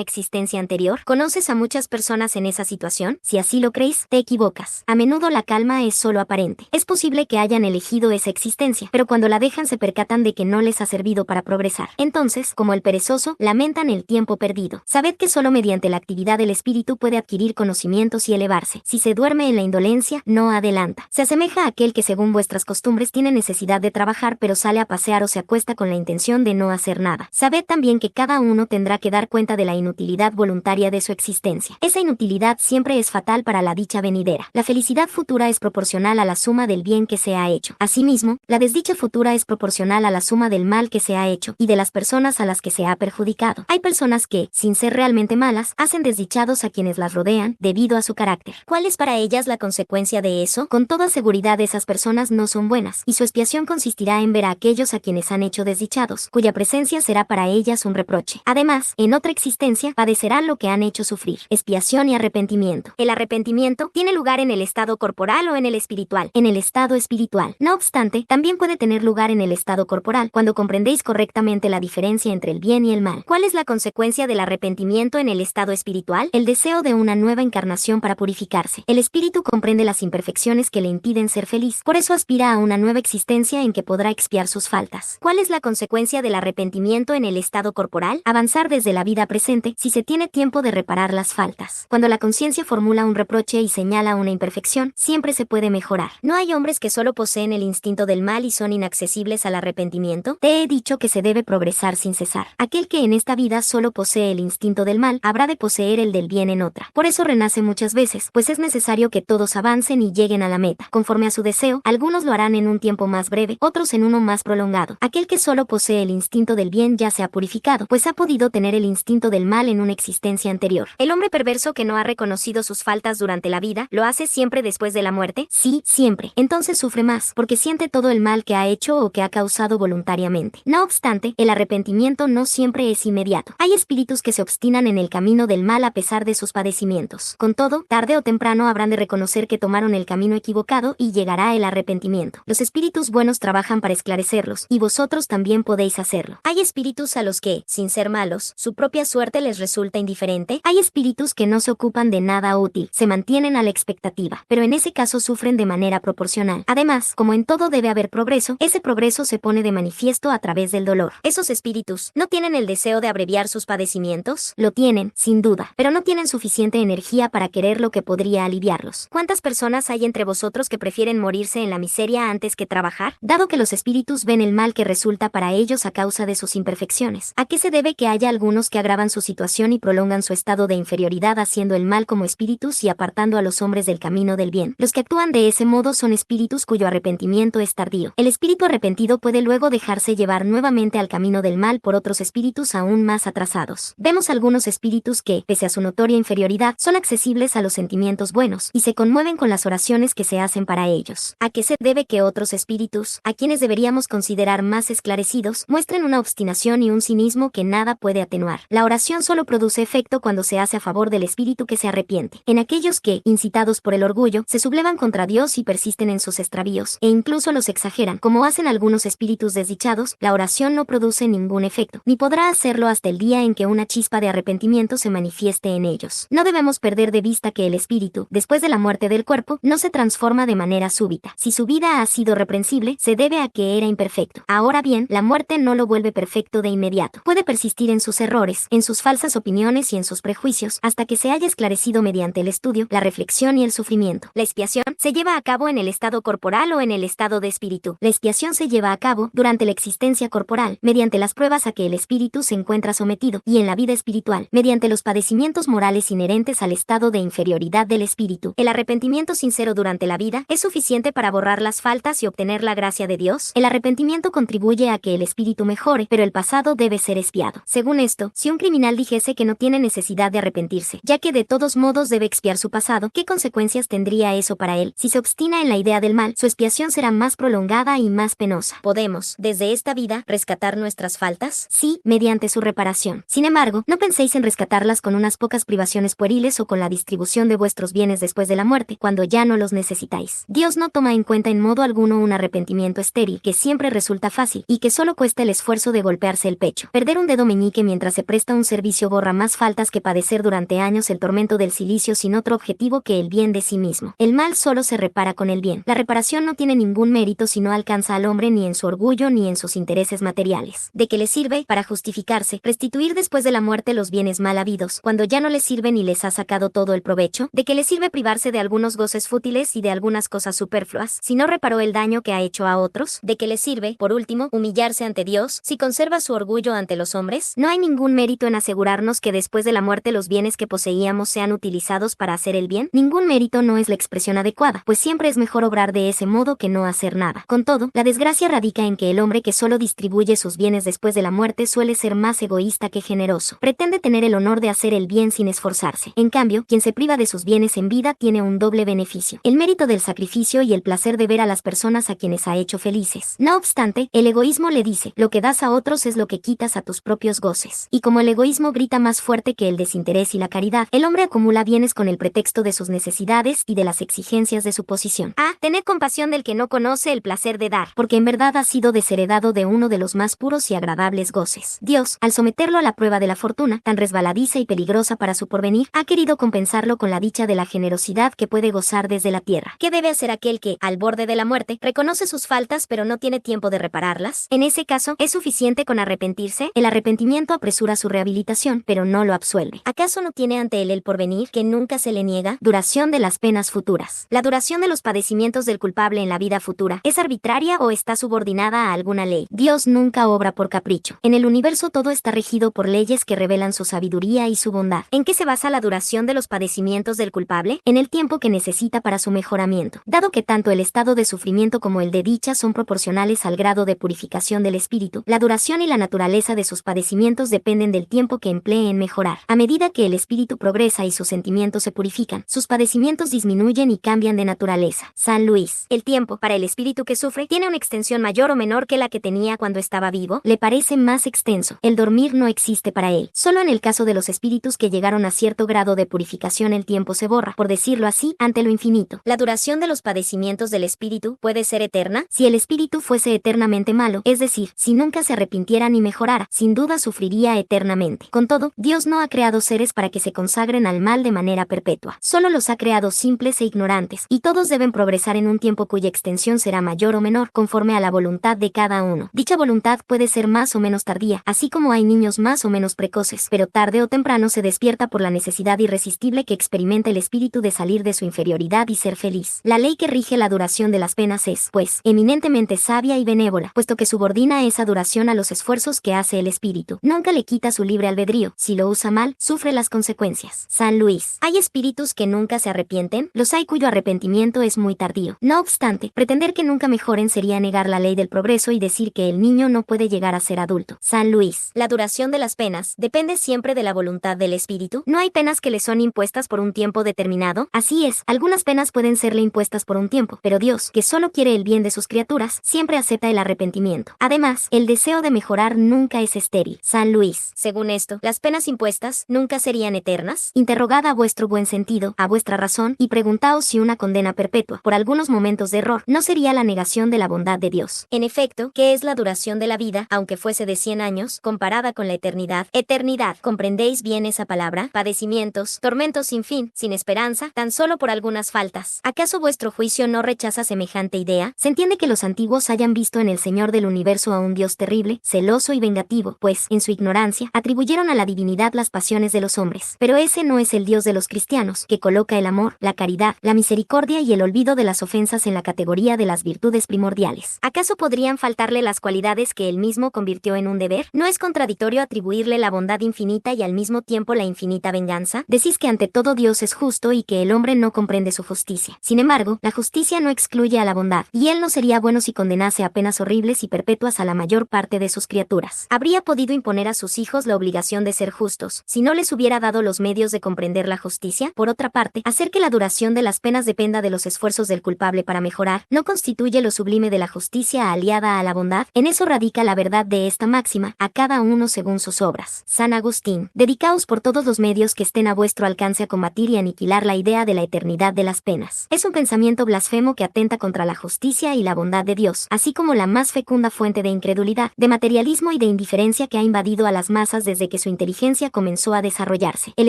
existencia anterior. ¿Conoces a muchas personas en esa situación? Si así lo crees, te equivocas. A menudo la calma es solo aparente. Es posible que hayan elegido esa existencia, pero cuando la dejan se percatan de que no les ha servido para progresar. Entonces, como el perezoso, lamentan el tiempo perdido. Sabed que solo mediante la actividad del espíritu puede adquirir conocimientos y elevarse. Si se duerme en la indolencia, no adelanta. Se asemeja a aquel que según vuestras costumbres tiene necesidad de trabajar pero sale a pasear o se acuesta con la intención de no hacer nada. Sabed también que cada uno tendrá que dar cuenta de la inutilidad voluntaria de su existencia. Esa inutilidad siempre es fatal para la dicha venidera. La felicidad futura es proporcional a la suma del bien que se ha hecho. Asimismo, la desdicha futura es proporcional a la suma del mal que se ha hecho y de las personas a las que se ha perjudicado. Hay personas que, sin ser realmente malas, hacen desdichados a quienes las rodean debido a su carácter. ¿Cuál es para ellas la consecuencia de eso? Con toda seguridad esas personas no son buenas, y su expiación consistirá en ver a aquellos a quienes han hecho desdichados, cuya presencia será para ellas un reproche. Además, en otra existencia, padecerán lo que han hecho sufrir: expiación y arrepentimiento. El arrepentimiento tiene lugar en el estado corporal o en el espiritual. En el estado espiritual. No obstante, también puede tener lugar en el estado corporal, cuando comprendéis correctamente la diferencia entre el bien y el mal. ¿Cuál es la consecuencia del arrepentimiento en el estado espiritual? El deseo de una nueva encarnación para purificarse. El espíritu comprende las imperfecciones que le impiden ser feliz, por eso aspira a una nueva existencia en que podrá expiar sus faltas. ¿Cuál es la consecuencia del arrepentimiento en el estado corporal? Avanzar desde la vida presente si se tiene tiempo de reparar las faltas. Cuando la conciencia formula un reproche y señala una imperfección, siempre se puede mejorar. ¿No hay hombres que solo poseen el instinto del mal y son inaccesibles al arrepentimiento? Te he dicho que se debe progresar sin cesar. Aquel que en esta vida solo posee el instinto del mal, habrá de poseer el del bien en otra. Por eso renace muchas veces, pues es necesario que todos avancen y lleguen a la meta. Conforme a su deseo, algunos lo harán en un tiempo más breve, otros en uno más prolongado. Aquel que solo posee el instinto del bien ya se ha purificado, pues ha podido tener el instinto del mal en una existencia anterior. El hombre perverso que no ha reconocido sus faltas durante la vida, ¿lo hace siempre después de la muerte? Sí, siempre. Entonces sufre más, porque siente todo el mal que ha hecho o que ha causado voluntariamente. No obstante, el arrepentimiento no siempre es inmediato. Hay espíritus que se obstinan en el camino del mal a pesar de sus padecimientos. Con todo, tarde o temprano habrán de reconocer que tomaron el camino equivocado y llegará el arrepentimiento. Los espíritus buenos trabajan para esclarecerlos, y vosotros también podéis hacerlo. Hay espíritus a los que, sin ser malos, su propia suerte les resulta indiferente. Hay espíritus que no se ocupan de nada útil, se mantienen a la expectativa, pero en ese caso sufren de manera proporcional. Además, como en todo debe haber progreso, ese progreso se pone de manifiesto a través del dolor. ¿Esos espíritus no tienen el deseo de abreviar sus padecimientos? Lo tienen, sin duda, pero no tienen suficiente energía para querer lo que podría aliviarlos. ¿Cuántas personas hay entre vosotros que prefieren morirse en la miseria antes que trabajar? Dado que los espíritus ven el mal que resulta para ellos a causa de sus imperfecciones, ¿a qué se debe que haya algunos que agravan su situación y prolongan su estado de inferioridad haciendo el mal como espíritus y apartando a los hombres del camino del bien? Los que actúan de ese modo son espíritus cuyo arrepentimiento es tardío. El espíritu arrepentido puede luego dejarse llevar nuevamente al camino del mal por otros espíritus aún más atrasados. Vemos algunos espíritus que, pese a su notoria inferioridad, son accesibles a los sentimientos buenos y se conmueven con las oraciones que se hacen para ellos. ¿A qué se debe que otros espíritus, a quienes deberíamos considerar más esclarecidos, muestren una obstinación y un cinismo que nada puede atenuar? La oración solo produce efecto cuando se hace a favor del espíritu que se arrepiente. En aquellos que, incitados por el orgullo, se sublevan contra Dios y persisten en sus extravíos, e incluso los exageran, como hacen algunos espíritus desdichados, la oración no produce ningún efecto, ni podrá hacerlo hasta el día en que una chispa de arrepentimiento se manifieste en ellos. No debemos perder de vista que el espíritu, después de la muerte del cuerpo, no se transforma de manera súbita. Si su vida ha sido reprensible, se debe a que era imperfecto. Ahora bien, la muerte no lo vuelve perfecto de inmediato. Puede persistir en sus errores, en sus falsas opiniones y en sus prejuicios, hasta que se haya esclarecido mediante el estudio, la reflexión y el sufrimiento. La expiación se lleva a cabo en el estado corporal o en el estado de espíritu. La expiación se lleva a cabo durante la existencia corporal, mediante las pruebas a que el espíritu se encuentra sometido, y en la vida espiritual, mediante los padecimientos morales inherentes al estado de inferioridad del espíritu. El arrepentimiento sincero durante la vida es suficiente para borrar las faltas y obtener la gracia de Dios. El arrepentimiento contribuye a a que el espíritu mejore, pero el pasado debe ser expiado. Según esto, si un criminal dijese que no tiene necesidad de arrepentirse, ya que de todos modos debe expiar su pasado, ¿qué consecuencias tendría eso para él? Si se obstina en la idea del mal, su expiación será más prolongada y más penosa. ¿Podemos, desde esta vida, rescatar nuestras faltas? Sí, mediante su reparación. Sin embargo, no penséis en rescatarlas con unas pocas privaciones pueriles o con la distribución de vuestros bienes después de la muerte, cuando ya no los necesitáis. Dios no toma en cuenta en modo alguno un arrepentimiento estéril, que siempre resulta fácil, y que solo cuesta el esfuerzo de golpearse el pecho. Perder un dedo meñique mientras se presta un servicio borra más faltas que padecer durante años el tormento del cilicio sin otro objetivo que el bien de sí mismo. El mal solo se repara con el bien. La reparación no tiene ningún mérito si no alcanza al hombre ni en su orgullo ni en sus intereses materiales. ¿De qué le sirve, para justificarse, restituir después de la muerte los bienes mal habidos, cuando ya no les sirven y les ha sacado todo el provecho? ¿De qué le sirve privarse de algunos goces fútiles y de algunas cosas superfluas, si no reparó el daño que ha hecho a otros? ¿De qué le sirve, por último, humillarse ante Dios, si conserva su orgullo ante los hombres? No hay ningún mérito en asegurarnos que después de la muerte los bienes que poseíamos sean utilizados para hacer el bien. Ningún mérito no es la expresión adecuada, pues siempre es mejor obrar de ese modo que no hacer nada. Con todo, la desgracia radica en que el hombre que solo distribuye sus bienes después de la muerte suele ser más egoísta que generoso. Pretende tener el honor de hacer el bien sin esforzarse. En cambio, quien se priva de sus bienes en vida tiene un doble beneficio: el mérito del sacrificio y el placer de ver a las personas a quienes ha hecho felices. No obstante, el egoísmo le dice: lo que das a otros es lo que quitas a tus propios goces. Y como el egoísmo grita más fuerte que el desinterés y la caridad, el hombre acumula bienes con el pretexto de sus necesidades y de las exigencias de su posición. Tened compasión del que no conoce el placer de dar, porque en verdad ha sido desheredado de uno de los más puros y agradables goces. Dios, al someterlo a la prueba de la fortuna, tan resbaladiza y peligrosa para su porvenir, ha querido compensarlo con la dicha de la generosidad que puede gozar desde la tierra. ¿Qué debe hacer aquel que, al borde de la muerte, reconoce sus faltas pero no tiene tiempo de repararlas? En ese caso, ¿es suficiente con arrepentirse? El arrepentimiento apresura su rehabilitación, pero no lo absuelve. ¿Acaso no tiene ante él el porvenir, que nunca se le niega? Duración de las penas futuras. ¿La duración de los padecimientos del culpable en la vida futura es arbitraria o está subordinada a alguna ley? Dios nunca obra por capricho. En el universo todo está regido por leyes que revelan su sabiduría y su bondad. ¿En qué se basa la duración de los padecimientos del culpable? En el tiempo que necesita para su mejoramiento. Dado que tanto el estado de sufrimiento como el de dicha son proporcionales al grado de purificación del espíritu, la duración y la naturaleza de sus padecimientos dependen del tiempo que emplee en mejorar. A medida que el espíritu progresa y sus sentimientos se purifican, sus padecimientos disminuyen y cambian de naturaleza. San Luis. El tiempo, para el espíritu que sufre, tiene una extensión mayor o menor que la que tenía cuando estaba vivo. Le parece más extenso. El dormir no existe para él. Solo en el caso de los espíritus que llegaron a cierto grado de purificación el tiempo se borra, por decirlo así, ante lo infinito. La duración de los padecimientos del espíritu puede ser eterna. Si el espíritu fuese eternamente malo, es decir, si nunca se arrepintiera ni mejorara, sin duda sufriría eternamente. Con todo, Dios no ha creado seres para que se consagren al mal de manera perpetua. Solo los ha creado simples e ignorantes, y todos deben progresar en un tiempo cuya extensión será mayor o menor, conforme a la voluntad de cada uno. Dicha voluntad puede ser más o menos tardía, así como hay niños más o menos precoces, pero tarde o temprano se despierta por la necesidad irresistible que experimenta el espíritu de salir de su inferioridad y ser feliz. La ley que rige la duración de las penas es, pues, eminentemente sabia y benévola, puesto que subordina esa duración a los esfuerzos que hace el espíritu. Nunca le quita su libre albedrío. Si lo usa mal, sufre las consecuencias. San Luis. ¿Hay espíritus que nunca se arrepienten? Los hay cuyo arrepentimiento es muy tardío. No obstante, pretender que nunca mejoren sería negar la ley del progreso y decir que el niño no puede llegar a ser adulto. San Luis. La duración de las penas depende siempre de la voluntad del espíritu. No hay penas que le son impuestas por un tiempo determinado. Así es, algunas penas pueden serle impuestas por un tiempo, pero Dios, que solo quiere el bien de sus criaturas, siempre acepta el arrepentimiento. Además, el deseo de mejorar nunca es estéril. San Luis. Según esto, ¿las penas impuestas nunca serían eternas? Interrogad a vuestro buen sentido, a vuestra razón, y preguntaos si una condena perpetua, por algunos momentos de error, no sería la negación de la bondad de Dios. En efecto, ¿qué es la duración de la vida, aunque fuese de 100 años, comparada con la eternidad? Eternidad. ¿Comprendéis bien esa palabra? Padecimientos, tormentos sin fin, sin esperanza, tan solo por algunas faltas. ¿Acaso vuestro juicio no rechaza semejante idea? Se entiende que los antiguos hayan visto en el Señor del universo a un Dios terrible, celoso y vengativo, pues, en su ignorancia, atribuyeron a la divinidad las pasiones de los hombres. Pero ese no es el Dios de los cristianos, que coloca el amor, la caridad, la misericordia y el olvido de las ofensas en la categoría de las virtudes primordiales. ¿Acaso podrían faltarle las cualidades que él mismo convirtió en un deber? ¿No es contradictorio atribuirle la bondad infinita y al mismo tiempo la infinita venganza? Decís que ante todo Dios es justo y que el hombre no comprende su justicia. Sin embargo, la justicia no excluye a la bondad, y él no sería bueno si condenase a penas horribles y perpetuas perpetuas a la mayor parte de sus criaturas. Habría podido imponer a sus hijos la obligación de ser justos, si no les hubiera dado los medios de comprender la justicia. Por otra parte, hacer que la duración de las penas dependa de los esfuerzos del culpable para mejorar, no constituye lo sublime de la justicia aliada a la bondad. En eso radica la verdad de esta máxima, a cada uno según sus obras. San Agustín. Dedicaos por todos los medios que estén a vuestro alcance a combatir y aniquilar la idea de la eternidad de las penas. Es un pensamiento blasfemo que atenta contra la justicia y la bondad de Dios, así como la más fecunda fuente de incredulidad, de materialismo y de indiferencia que ha invadido a las masas desde que su inteligencia comenzó a desarrollarse. El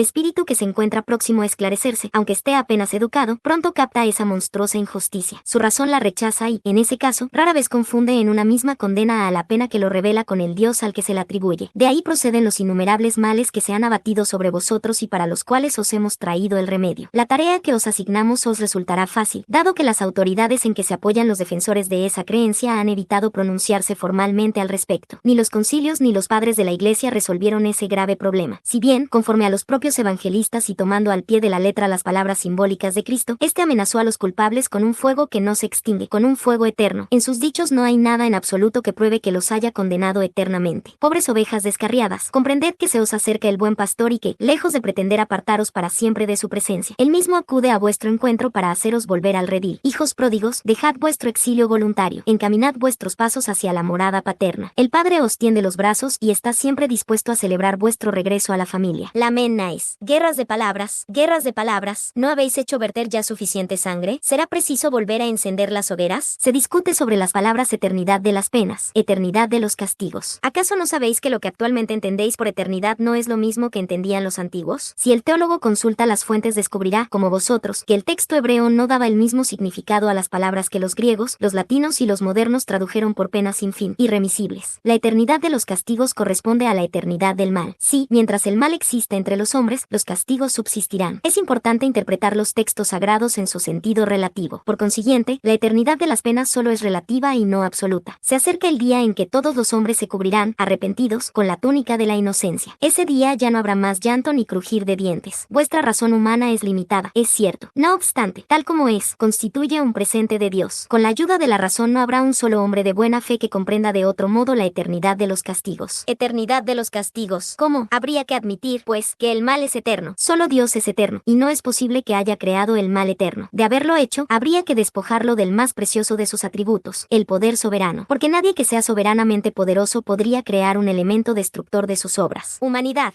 espíritu que se encuentra próximo a esclarecerse, aunque esté apenas educado, pronto capta esa monstruosa injusticia. Su razón la rechaza y, en ese caso, rara vez confunde en una misma condena a la pena que lo revela con el Dios al que se la atribuye. De ahí proceden los innumerables males que se han abatido sobre vosotros y para los cuales os hemos traído el remedio. La tarea que os asignamos os resultará fácil, dado que las autoridades en que se apoyan los defensores de esa creencia han evitado pronunciarse formalmente al respecto. Ni los concilios ni los padres de la Iglesia resolvieron ese grave problema. Si bien, conforme a los propios evangelistas y tomando al pie de la letra las palabras simbólicas de Cristo, este amenazó a los culpables con un fuego que no se extingue, con un fuego eterno. En sus dichos no hay nada en absoluto que pruebe que los haya condenado eternamente. Pobres ovejas descarriadas, comprended que se os acerca el buen pastor y que, lejos de pretender apartaros para siempre de su presencia, él mismo acude a vuestro encuentro para haceros volver al redil. Hijos pródigos, dejad vuestro exilio voluntario, encaminad vuestros pasos hacia la morada paterna. El Padre os tiende los brazos y está siempre dispuesto a celebrar vuestro regreso a la familia. Lamenáis. Guerras de palabras, ¿no habéis hecho verter ya suficiente sangre? ¿Será preciso volver a encender las hogueras? Se discute sobre las palabras eternidad de las penas, eternidad de los castigos. ¿Acaso no sabéis que lo que actualmente entendéis por eternidad no es lo mismo que entendían los antiguos? Si el teólogo consulta las fuentes descubrirá, como vosotros, que el texto hebreo no daba el mismo significado a las palabras que los griegos, los latinos y los modernos tradujeron por penas sin fin, irremisibles. La eternidad de los castigos corresponde a la eternidad del mal. Sí, mientras el mal exista entre los hombres, los castigos subsistirán. Es importante interpretar los textos sagrados en su sentido relativo. Por consiguiente, la eternidad de las penas solo es relativa y no absoluta. Se acerca el día en que todos los hombres se cubrirán, arrepentidos, con la túnica de la inocencia. Ese día ya no habrá más llanto ni crujir de dientes. Vuestra razón humana es limitada, es cierto. No obstante, tal como es, constituye un presente de Dios. Con la ayuda de la razón no habrá un solo hombre de buena fe que comprenda de otro modo la eternidad de los castigos. Eternidad de los castigos. ¿Cómo? Habría que admitir, pues, que el mal es eterno. Solo Dios es eterno, y no es posible que haya creado el mal eterno. De haberlo hecho, habría que despojarlo del más precioso de sus atributos, el poder soberano, porque nadie que sea soberanamente poderoso podría crear un elemento destructor de sus obras. Humanidad,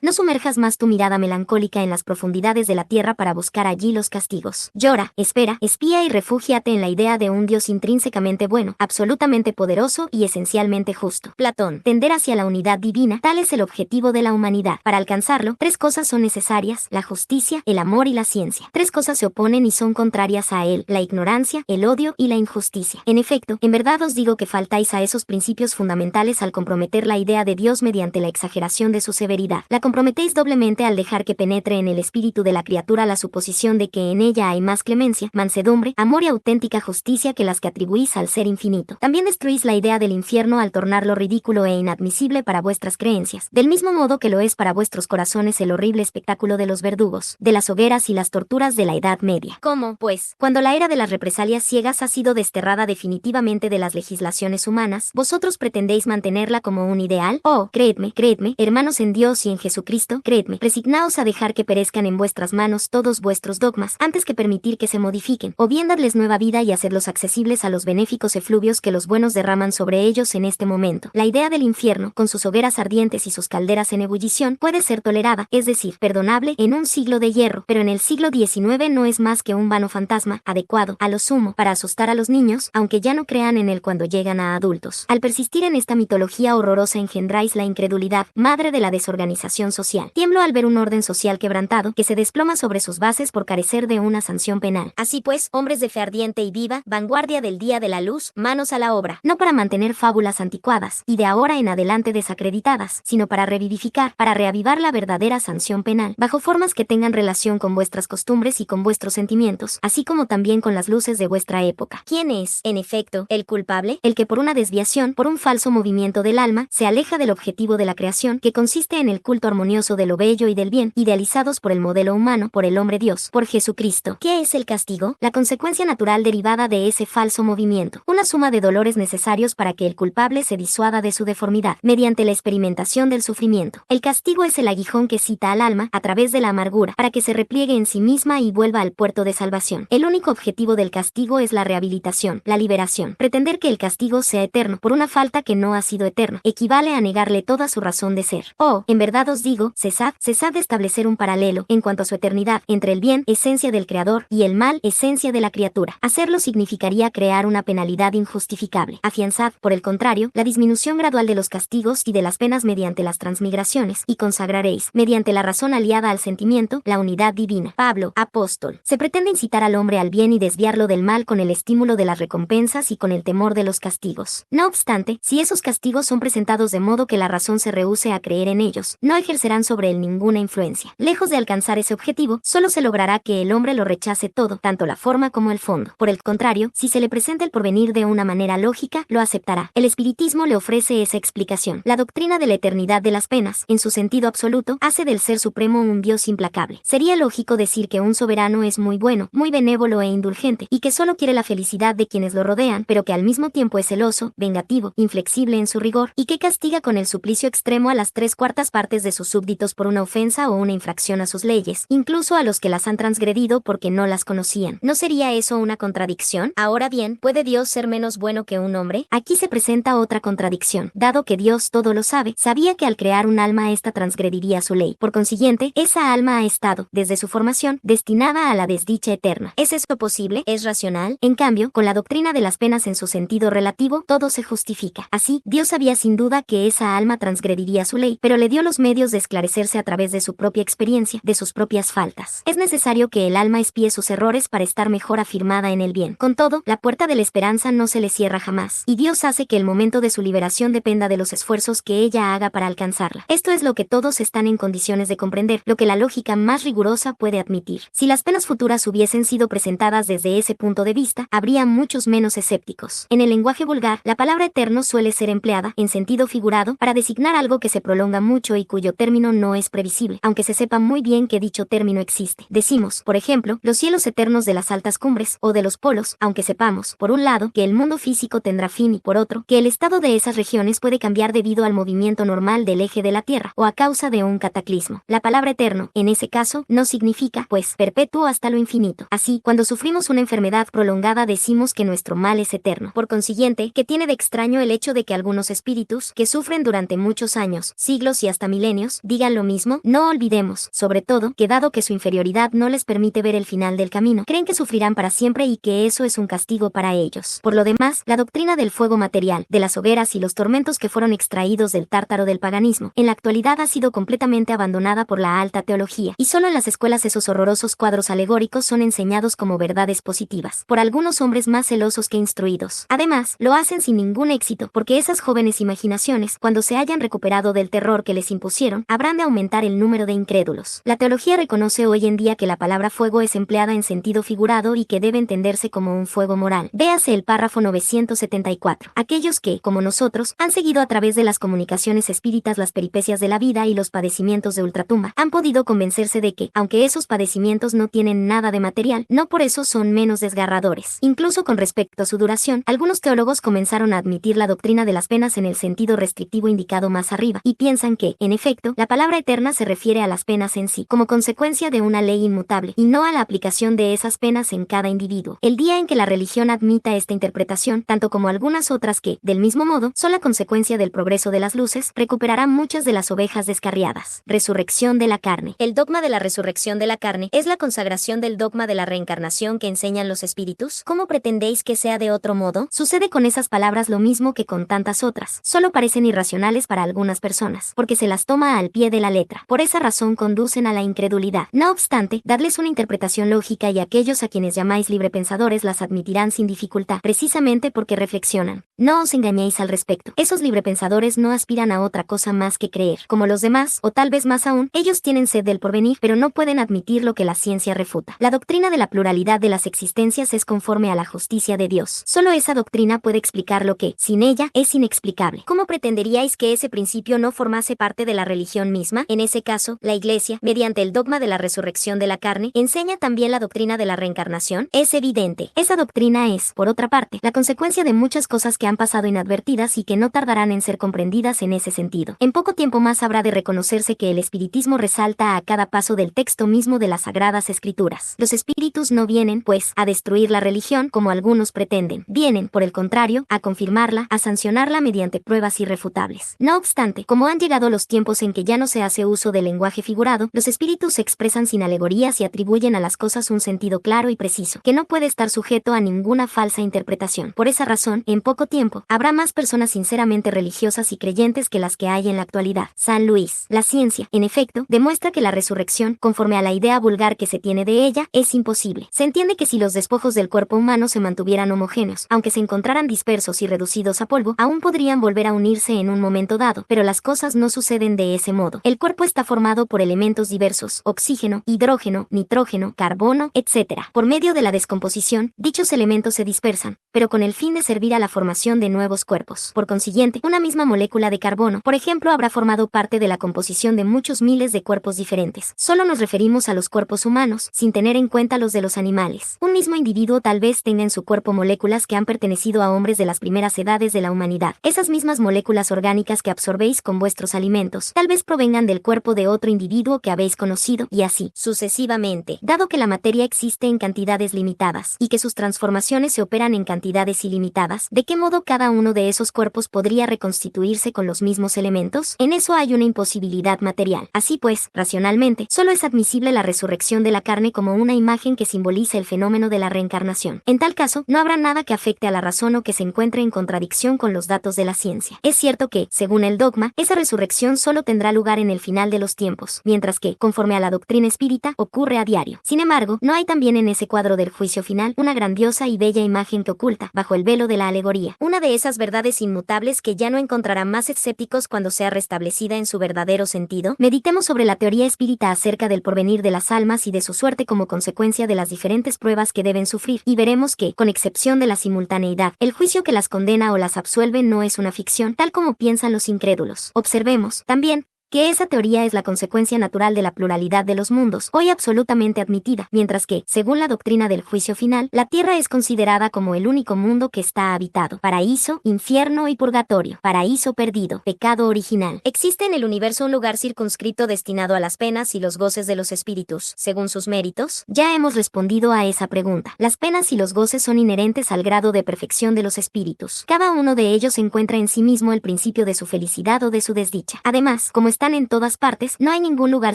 no sumerjas más tu mirada melancólica en las profundidades de la tierra para buscar allí los castigos. Llora, espera, espía y refúgiate en la idea de un Dios intrínsecamente bueno, absolutamente poderoso y esencialmente justo. Platón. Tender hacia la unidad divina, tal es el objetivo de la humanidad. Para alcanzarlo, tres cosas son necesarias: la justicia, el amor y la ciencia. Tres cosas se oponen y son contrarias a él: la ignorancia, el odio y la injusticia. En efecto, en verdad os digo que faltáis a esos principios fundamentales al comprometer la idea de Dios mediante la exageración de su severidad. La comprometéis doblemente al dejar que penetre en el espíritu de la criatura la suposición de que en ella hay más clemencia, mansedumbre, amor y auténtica justicia que las que atribuís al ser infinito. También destruís la idea del infierno al tornarlo ridículo e inadmisible para vuestras creencias, del mismo modo que lo es para vuestros corazones el horrible espectáculo de los verdugos, de las hogueras y las torturas de la Edad Media. ¿Cómo, pues, cuando la era de las represalias ciegas ha sido desterrada definitivamente de las legislaciones humanas, vosotros pretendéis mantenerla como un ideal? Oh, creedme, hermanos en Dios y en Jesucristo, creedme, resignaos a dejar que perezcan en vuestras manos todos vuestros dogmas, antes que permitir que se modifiquen, o bien dadles nueva vida y hacerlos accesibles a los benéficos efluvios que los buenos derraman sobre ellos en este momento. La idea del infierno, con sus hogueras ardientes y sus calderas en ebullición, puede ser tolerada, es decir, perdonable, en un siglo de hierro, pero en el siglo XIX no es más que un vano fantasma, adecuado, a lo sumo, para asustar a los niños, aunque ya no crean en él cuando llegan a adultos. Al persistir en esta mitología horrorosa engendráis la incredulidad, madre de la desorganización social. Tiemblo al ver un orden social quebrantado, que se desploma sobre sus bases por carecer de una sanción penal. Así pues, hombres de fe ardiente y viva, vanguardia del día de la luz, manos a la obra, no para mantener fábulas anticuadas, y de ahora en adelante desacreditadas, sino para revivificar, para reavivar la verdadera sanción penal, bajo formas que tengan relación con vuestras costumbres y con vuestros sentimientos, así como también con las luces de vuestra época. ¿Quién es, en efecto, el culpable? El que por una desviación, por un falso movimiento del alma, se aleja del objetivo de la creación, que consiste en el culto armonioso de lo bello y del bien, idealizados por el modelo humano, por el hombre Dios, por Jesucristo. ¿Qué es el castigo? La consecuencia natural derivada de ese falso movimiento. Una suma de dolores necesarios necesarios para que el culpable se disuada de su deformidad, mediante la experimentación del sufrimiento. El castigo es el aguijón que cita al alma, a través de la amargura, para que se repliegue en sí misma y vuelva al puerto de salvación. El único objetivo del castigo es la rehabilitación, la liberación. Pretender que el castigo sea eterno por una falta que no ha sido eterna, equivale a negarle toda su razón de ser. Oh, en verdad os digo, cesad de establecer un paralelo, en cuanto a su eternidad, entre el bien, esencia del Creador, y el mal, esencia de la criatura. Hacerlo significaría crear una penalidad injustificable. Afianzad, por el contrario, la disminución gradual de los castigos y de las penas mediante las transmigraciones, y consagraréis, mediante la razón aliada al sentimiento, la unidad divina. Pablo, apóstol. Se pretende incitar al hombre al bien y desviarlo del mal con el estímulo de las recompensas y con el temor de los castigos. No obstante, si esos castigos son presentados de modo que la razón se rehúse a creer en ellos, no ejercerán sobre él ninguna influencia. Lejos de alcanzar ese objetivo, solo se logrará que el hombre lo rechace todo, tanto la forma como el fondo. Por el contrario, si se le presenta el porvenir de una manera lógica, lo aceptará. El espiritismo le ofrece esa explicación. La doctrina de la eternidad de las penas, en su sentido absoluto, hace del Ser Supremo un Dios implacable. Sería lógico decir que un soberano es muy bueno, muy benévolo e indulgente, y que solo quiere la felicidad de quienes lo rodean, pero que al mismo tiempo es celoso, vengativo, inflexible en su rigor, y que castiga con el suplicio extremo a las 3/4 partes de sus súbditos por una ofensa o una infracción a sus leyes, incluso a los que las han transgredido porque no las conocían. ¿No sería eso una contradicción? Ahora bien, ¿puede Dios ser menos bueno que un hombre? Aquí se presenta otra contradicción. Dado que Dios todo lo sabe, sabía que al crear un alma ésta transgrediría su ley. Por consiguiente, esa alma ha estado, desde su formación, destinada a la desdicha eterna. ¿Es esto posible? ¿Es racional? En cambio, con la doctrina de las penas en su sentido relativo, todo se justifica. Así, Dios sabía sin duda que esa alma transgrediría su ley, pero le dio los medios de esclarecerse a través de su propia experiencia, de sus propias faltas. Es necesario que el alma espíe sus errores para estar mejor afirmada en el bien. Con todo, la puerta de la esperanza no se le cierra jamás, y Dios hace que el momento de su liberación dependa de los esfuerzos que ella haga para alcanzarla. Esto es lo que todos están en condiciones de comprender, lo que la lógica más rigurosa puede admitir. Si las penas futuras hubiesen sido presentadas desde ese punto de vista, habría muchos menos escépticos. En el lenguaje vulgar, la palabra eterno suele ser empleada, en sentido figurado, para designar algo que se prolonga mucho y cuyo término no es previsible, aunque se sepa muy bien que dicho término existe. Decimos, por ejemplo, los cielos eternos de las altas cumbres, o de los polos, aunque sepamos, por un lado, que el mundo físico tendrá fin y por otro, que el estado de esas regiones puede cambiar debido al movimiento normal del eje de la Tierra, o a causa de un cataclismo. La palabra eterno, en ese caso, no significa, pues, perpetuo hasta lo infinito. Así, cuando sufrimos una enfermedad prolongada decimos que nuestro mal es eterno. Por consiguiente, ¿qué tiene de extraño el hecho de que algunos espíritus, que sufren durante muchos años, siglos y hasta milenios, digan lo mismo? No olvidemos, sobre todo, que dado que su inferioridad no les permite ver el final del camino, creen que sufrirán para siempre y que eso es un castigo para ellos. Por lo demás, la doctrina del fuego material, de las hogueras y los tormentos que fueron extraídos del tártaro del paganismo, en la actualidad ha sido completamente abandonada por la alta teología, y solo en las escuelas esos horrorosos cuadros alegóricos son enseñados como verdades positivas, por algunos hombres más celosos que instruidos. Además, lo hacen sin ningún éxito, porque esas jóvenes imaginaciones, cuando se hayan recuperado del terror que les impusieron, habrán de aumentar el número de incrédulos. La teología reconoce hoy en día que la palabra fuego es empleada en sentido figurado y que debe entenderse como un fuego moral. Véase el párrafo 974. Aquellos que, como nosotros, han seguido a través de las comunicaciones espíritas las peripecias de la vida y los padecimientos de ultratumba, han podido convencerse de que, aunque esos padecimientos no tienen nada de material, no por eso son menos desgarradores. Incluso con respecto a su duración, algunos teólogos comenzaron a admitir la doctrina de las penas en el sentido restrictivo indicado más arriba, y piensan que, en efecto, la palabra eterna se refiere a las penas en sí, como consecuencia de una ley inmutable, y no a la aplicación de esas penas en cada individuo. El día en que la religión admita esta interpretación, tanto como algunas otras que, del mismo modo, son la consecuencia del progreso de las luces, recuperará muchas de las ovejas descarriadas. Resurrección de la carne. El dogma de la resurrección de la carne es la consagración del dogma de la reencarnación que enseñan los espíritus. ¿Cómo pretendéis que sea de otro modo? Sucede con esas palabras lo mismo que con tantas otras. Solo parecen irracionales para algunas personas, porque se las toma al pie de la letra. Por esa razón conducen a la incredulidad. No obstante, dadles una interpretación lógica y aquellos a quienes llamáis librepensadores las admitirán sin dificultad, precisamente porque reflexionan. No os engañéis al respecto. Esos librepensadores no aspiran a otra cosa más que creer. Como los demás, o tal vez más aún, ellos tienen sed del porvenir, pero no pueden admitir lo que la ciencia refuta. La doctrina de la pluralidad de las existencias es conforme a la justicia de Dios. Solo esa doctrina puede explicar lo que, sin ella, es inexplicable. ¿Cómo pretenderíais que ese principio no formase parte de la religión misma? En ese caso, la Iglesia, mediante el dogma de la resurrección de la carne, enseña también la doctrina de la reencarnación. Es evidente. Esa doctrina es, por otra parte, la consecuencia de muchas cosas que han pasado inadvertidas y que no tardarán en ser comprendidas en ese sentido. En poco tiempo más habrá de reconocerse que el espiritismo resalta a cada paso del texto mismo de las Sagradas Escrituras. Los espíritus no vienen, pues, a destruir la religión como algunos pretenden. Vienen, por el contrario, a confirmarla, a sancionarla mediante pruebas irrefutables. No obstante, como han llegado los tiempos en que ya no se hace uso del lenguaje figurado, los espíritus se expresan sin alegorías y atribuyen a las cosas un sentido claro y preciso, que no puede estar sujeto a ninguna falsa interpretación. Por esa razón, en poco tiempo, habrá más personas sinceramente religiosas y creyentes que las que hay en la actualidad. San Luis. La ciencia, en efecto, demuestra que la resurrección, conforme a la idea vulgar que se tiene de ella, es imposible. Se entiende que si los despojos del cuerpo humano se mantuvieran homogéneos, aunque se encontraran dispersos y reducidos a polvo, aún podrían volver a unirse en un momento dado, pero las cosas no suceden de ese modo. El cuerpo está formado por elementos diversos: oxígeno, hidrógeno, nitrógeno, carbono, etc. Por medio de la descomposición, dichos elementos se dispersan, pero con el fin de servir a la formación de nuevos cuerpos. Por consiguiente, una misma molécula de carbono, por ejemplo, habrá formado parte de la composición de muchos miles de cuerpos diferentes. Solo nos referimos a los cuerpos humanos, sin tener en cuenta los de los animales. Un mismo individuo tal vez tenga en su cuerpo moléculas que han pertenecido a hombres de las primeras edades de la humanidad. Esas mismas moléculas orgánicas que absorbéis con vuestros alimentos, tal vez provengan del cuerpo de otro individuo que habéis conocido, y así sucesivamente. Dado que la materia existe en cantidades limitadas, y que sus transformaciones se operan en cantidades ilimitadas, ¿de qué modo cada uno de esos cuerpos podría reconstituirse con los mismos elementos? En eso hay una imposibilidad material. Así pues, racionalmente, solo es admisible la resurrección de la carne como una imagen que simboliza el fenómeno de la reencarnación. En tal caso, no habrá nada que afecte a la razón o que se encuentre en contradicción con los datos de la ciencia. Es cierto que, según el dogma, esa resurrección solo tendrá lugar en el final de los tiempos, mientras que, conforme a la doctrina espírita, ocurre a diario. Sin embargo, ¿no hay también en ese cuadro del juicio final una grandiosa y bella imagen que oculta, bajo el velo de la alegoría, una de esas verdades inmutables que ya no encontrarán más escépticos cuando sea restablecida en su verdadero sentido? Meditemos sobre la teoría espírita acerca del porvenir de las almas y de su suerte como consecuencia de las diferentes pruebas que deben sufrir, y veremos que, con excepción de la simultaneidad, el juicio que las condena o las absuelve no es una ficción, tal como piensan los incrédulos. Observemos, también, que esa teoría es la consecuencia natural de la pluralidad de los mundos, hoy absolutamente admitida, mientras que, según la doctrina del juicio final, la Tierra es considerada como el único mundo que está habitado. Paraíso, infierno y purgatorio. Paraíso perdido. Pecado original. ¿Existe en el universo un lugar circunscrito destinado a las penas y los goces de los espíritus, según sus méritos? Ya hemos respondido a esa pregunta. Las penas y los goces son inherentes al grado de perfección de los espíritus. Cada uno de ellos encuentra en sí mismo el principio de su felicidad o de su desdicha. Además, como están en todas partes, no hay ningún lugar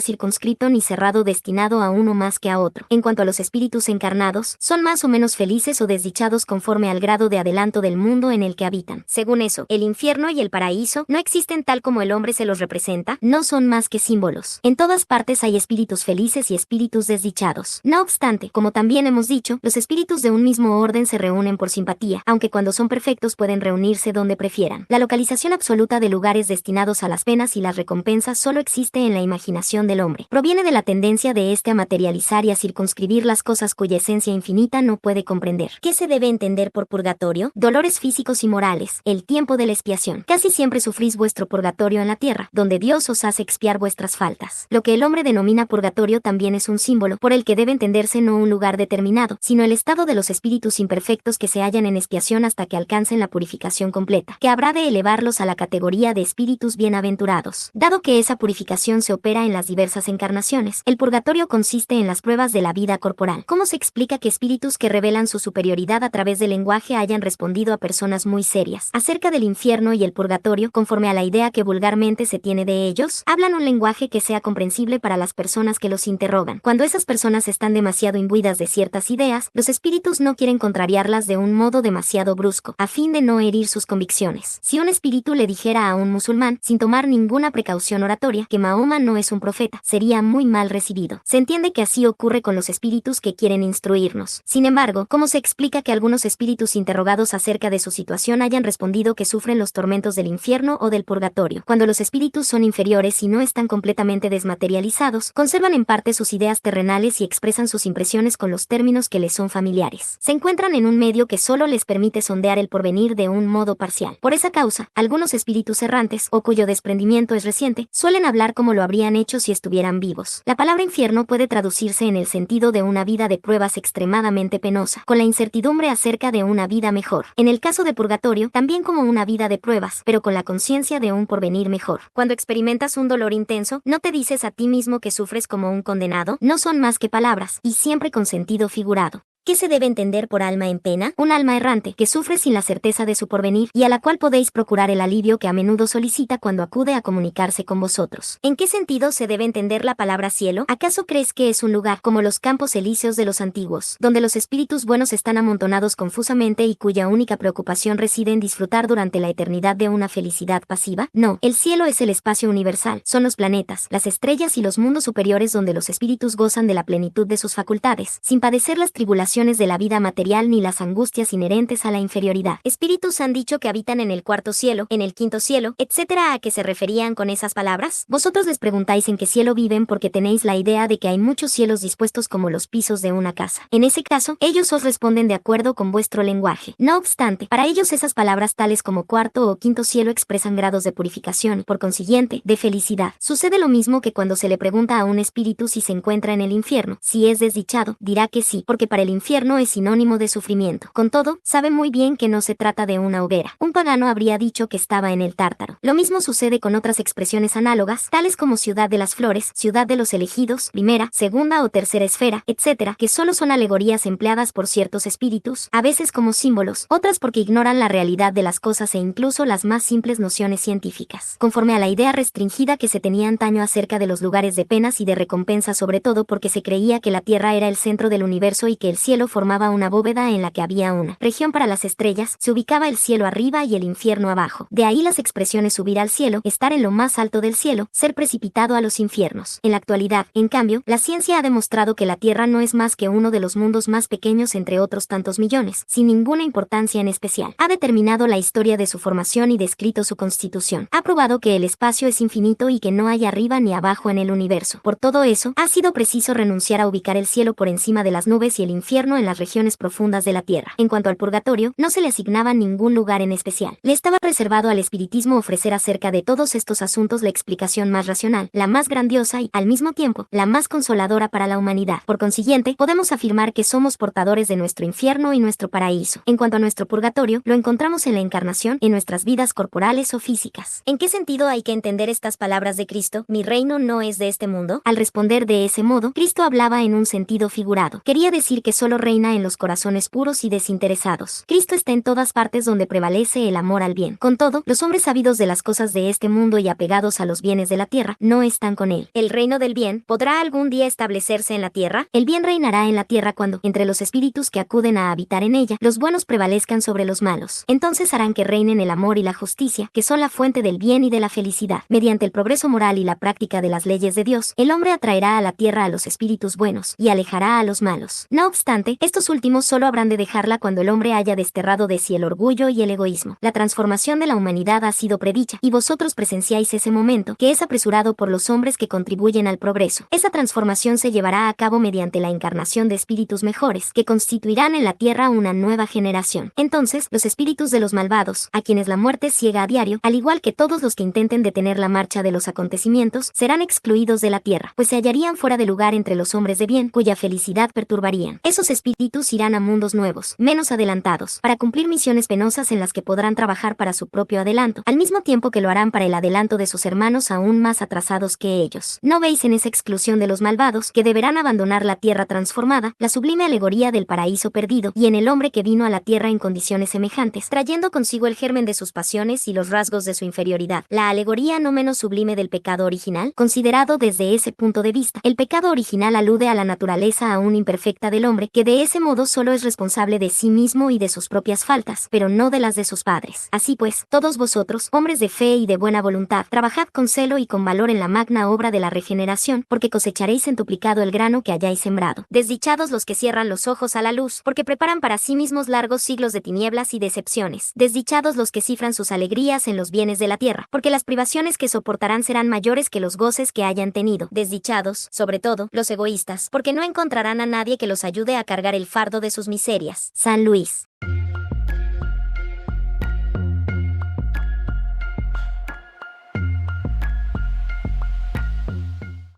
circunscrito ni cerrado destinado a uno más que a otro. En cuanto a los espíritus encarnados, son más o menos felices o desdichados conforme al grado de adelanto del mundo en el que habitan. Según eso, el infierno y el paraíso no existen tal como el hombre se los representa, no son más que símbolos. En todas partes hay espíritus felices y espíritus desdichados. No obstante, como también hemos dicho, los espíritus de un mismo orden se reúnen por simpatía, aunque cuando son perfectos pueden reunirse donde prefieran. La localización absoluta de lugares destinados a las penas y las recompensas solo existe en la imaginación del hombre. Proviene de la tendencia de éste a materializar y a circunscribir las cosas cuya esencia infinita no puede comprender. ¿Qué se debe entender por purgatorio? Dolores físicos y morales. El tiempo de la expiación. Casi siempre sufrís vuestro purgatorio en la tierra, donde Dios os hace expiar vuestras faltas. Lo que el hombre denomina purgatorio también es un símbolo, por el que debe entenderse no un lugar determinado, sino el estado de los espíritus imperfectos que se hallan en expiación hasta que alcancen la purificación completa, que habrá de elevarlos a la categoría de espíritus bienaventurados. Dado que esa purificación se opera en las diversas encarnaciones, el purgatorio consiste en las pruebas de la vida corporal. ¿Cómo se explica que espíritus que revelan su superioridad a través del lenguaje hayan respondido a personas muy serias acerca del infierno y el purgatorio, conforme a la idea que vulgarmente se tiene de ellos? Hablan un lenguaje que sea comprensible para las personas que los interrogan. Cuando esas personas están demasiado imbuidas de ciertas ideas, los espíritus no quieren contrariarlas de un modo demasiado brusco, a fin de no herir sus convicciones. Si un espíritu le dijera a un musulmán, sin tomar ninguna precaución oratoria, que Mahoma no es un profeta, sería muy mal recibido. Se entiende que así ocurre con los espíritus que quieren instruirnos. Sin embargo, ¿cómo se explica que algunos espíritus interrogados acerca de su situación hayan respondido que sufren los tormentos del infierno o del purgatorio? Cuando los espíritus son inferiores y no están completamente desmaterializados, conservan en parte sus ideas terrenales y expresan sus impresiones con los términos que les son familiares. Se encuentran en un medio que solo les permite sondear el porvenir de un modo parcial. Por esa causa, algunos espíritus errantes, o cuyo desprendimiento es reciente, consiguiente, suelen hablar como lo habrían hecho si estuvieran vivos. La palabra infierno puede traducirse en el sentido de una vida de pruebas extremadamente penosa, con la incertidumbre acerca de una vida mejor. En el caso de purgatorio, también como una vida de pruebas, pero con la conciencia de un porvenir mejor. Cuando experimentas un dolor intenso, no te dices a ti mismo que sufres como un condenado, no son más que palabras, y siempre con sentido figurado. ¿Qué se debe entender por alma en pena? Un alma errante, que sufre sin la certeza de su porvenir, y a la cual podéis procurar el alivio que a menudo solicita cuando acude a comunicarse con vosotros. ¿En qué sentido se debe entender la palabra cielo? ¿Acaso crees que es un lugar como los campos elíseos de los antiguos, donde los espíritus buenos están amontonados confusamente y cuya única preocupación reside en disfrutar durante la eternidad de una felicidad pasiva? No, el cielo es el espacio universal, son los planetas, las estrellas y los mundos superiores donde los espíritus gozan de la plenitud de sus facultades, sin padecer las tribulaciones de la vida material ni las angustias inherentes a la inferioridad. Espíritus han dicho que habitan en el cuarto cielo, en el quinto cielo, etcétera. ¿A qué se referían con esas palabras? Vosotros les preguntáis en qué cielo viven porque tenéis la idea de que hay muchos cielos dispuestos como los pisos de una casa. En ese caso, ellos os responden de acuerdo con vuestro lenguaje. No obstante, para ellos esas palabras tales como cuarto o quinto cielo expresan grados de purificación, por consiguiente, de felicidad. Sucede lo mismo que cuando se le pregunta a un espíritu si se encuentra en el infierno. Si es desdichado, dirá que sí, porque para el infierno es sinónimo de sufrimiento. Con todo, sabe muy bien que no se trata de una hoguera. Un pagano habría dicho que estaba en el Tártaro. Lo mismo sucede con otras expresiones análogas, tales como ciudad de las flores, ciudad de los elegidos, primera, segunda o tercera esfera, etc., que solo son alegorías empleadas por ciertos espíritus, a veces como símbolos, otras porque ignoran la realidad de las cosas e incluso las más simples nociones científicas. Conforme a la idea restringida que se tenía antaño acerca de los lugares de penas y de recompensa, sobre todo porque se creía que la Tierra era el centro del universo y que el cielo formaba una bóveda en la que había una región para las estrellas, se ubicaba el cielo arriba y el infierno abajo. De ahí las expresiones subir al cielo, estar en lo más alto del cielo, ser precipitado a los infiernos. En la actualidad, en cambio, la ciencia ha demostrado que la Tierra no es más que uno de los mundos más pequeños entre otros tantos millones, sin ninguna importancia en especial. Ha determinado la historia de su formación y descrito su constitución. Ha probado que el espacio es infinito y que no hay arriba ni abajo en el universo. Por todo eso, ha sido preciso renunciar a ubicar el cielo por encima de las nubes y el infierno en las regiones profundas de la tierra. En cuanto al purgatorio, no se le asignaba ningún lugar en especial. Le estaba reservado al espiritismo ofrecer acerca de todos estos asuntos la explicación más racional, la más grandiosa y, al mismo tiempo, la más consoladora para la humanidad. Por consiguiente, podemos afirmar que somos portadores de nuestro infierno y nuestro paraíso. En cuanto a nuestro purgatorio, lo encontramos en la encarnación, en nuestras vidas corporales o físicas. ¿En qué sentido hay que entender estas palabras de Cristo? Mi reino no es de este mundo. Al responder de ese modo, Cristo hablaba en un sentido figurado. Quería decir que solo reina en los corazones puros y desinteresados. Cristo está en todas partes donde prevalece el amor al bien. Con todo, los hombres ávidos de las cosas de este mundo y apegados a los bienes de la tierra no están con él. ¿El reino del bien podrá algún día establecerse en la tierra? El bien reinará en la tierra cuando, entre los espíritus que acuden a habitar en ella, los buenos prevalezcan sobre los malos. Entonces harán que reinen el amor y la justicia, que son la fuente del bien y de la felicidad. Mediante el progreso moral y la práctica de las leyes de Dios, el hombre atraerá a la tierra a los espíritus buenos y alejará a los malos. No obstante, estos últimos solo habrán de dejarla cuando el hombre haya desterrado de sí el orgullo y el egoísmo. La transformación de la humanidad ha sido predicha, y vosotros presenciáis ese momento, que es apresurado por los hombres que contribuyen al progreso. Esa transformación se llevará a cabo mediante la encarnación de espíritus mejores, que constituirán en la tierra una nueva generación. Entonces, los espíritus de los malvados, a quienes la muerte ciega a diario, al igual que todos los que intenten detener la marcha de los acontecimientos, serán excluidos de la tierra, pues se hallarían fuera de lugar entre los hombres de bien, cuya felicidad perturbarían. Esos espíritus irán a mundos nuevos, menos adelantados, para cumplir misiones penosas en las que podrán trabajar para su propio adelanto, al mismo tiempo que lo harán para el adelanto de sus hermanos aún más atrasados que ellos. ¿No veis en esa exclusión de los malvados, que deberán abandonar la tierra transformada, la sublime alegoría del paraíso perdido, y en el hombre que vino a la tierra en condiciones semejantes, trayendo consigo el germen de sus pasiones y los rasgos de su inferioridad? La alegoría no menos sublime del pecado original, considerado desde ese punto de vista. El pecado original alude a la naturaleza aún imperfecta del hombre, que de ese modo solo es responsable de sí mismo y de sus propias faltas, pero no de las de sus padres. Así pues, todos vosotros, hombres de fe y de buena voluntad, trabajad con celo y con valor en la magna obra de la regeneración, porque cosecharéis centuplicado el grano que hayáis sembrado. Desdichados los que cierran los ojos a la luz, porque preparan para sí mismos largos siglos de tinieblas y decepciones. Desdichados los que cifran sus alegrías en los bienes de la tierra, porque las privaciones que soportarán serán mayores que los goces que hayan tenido. Desdichados, sobre todo, los egoístas, porque no encontrarán a nadie que los ayude a cargar el fardo de sus miserias. San Luis.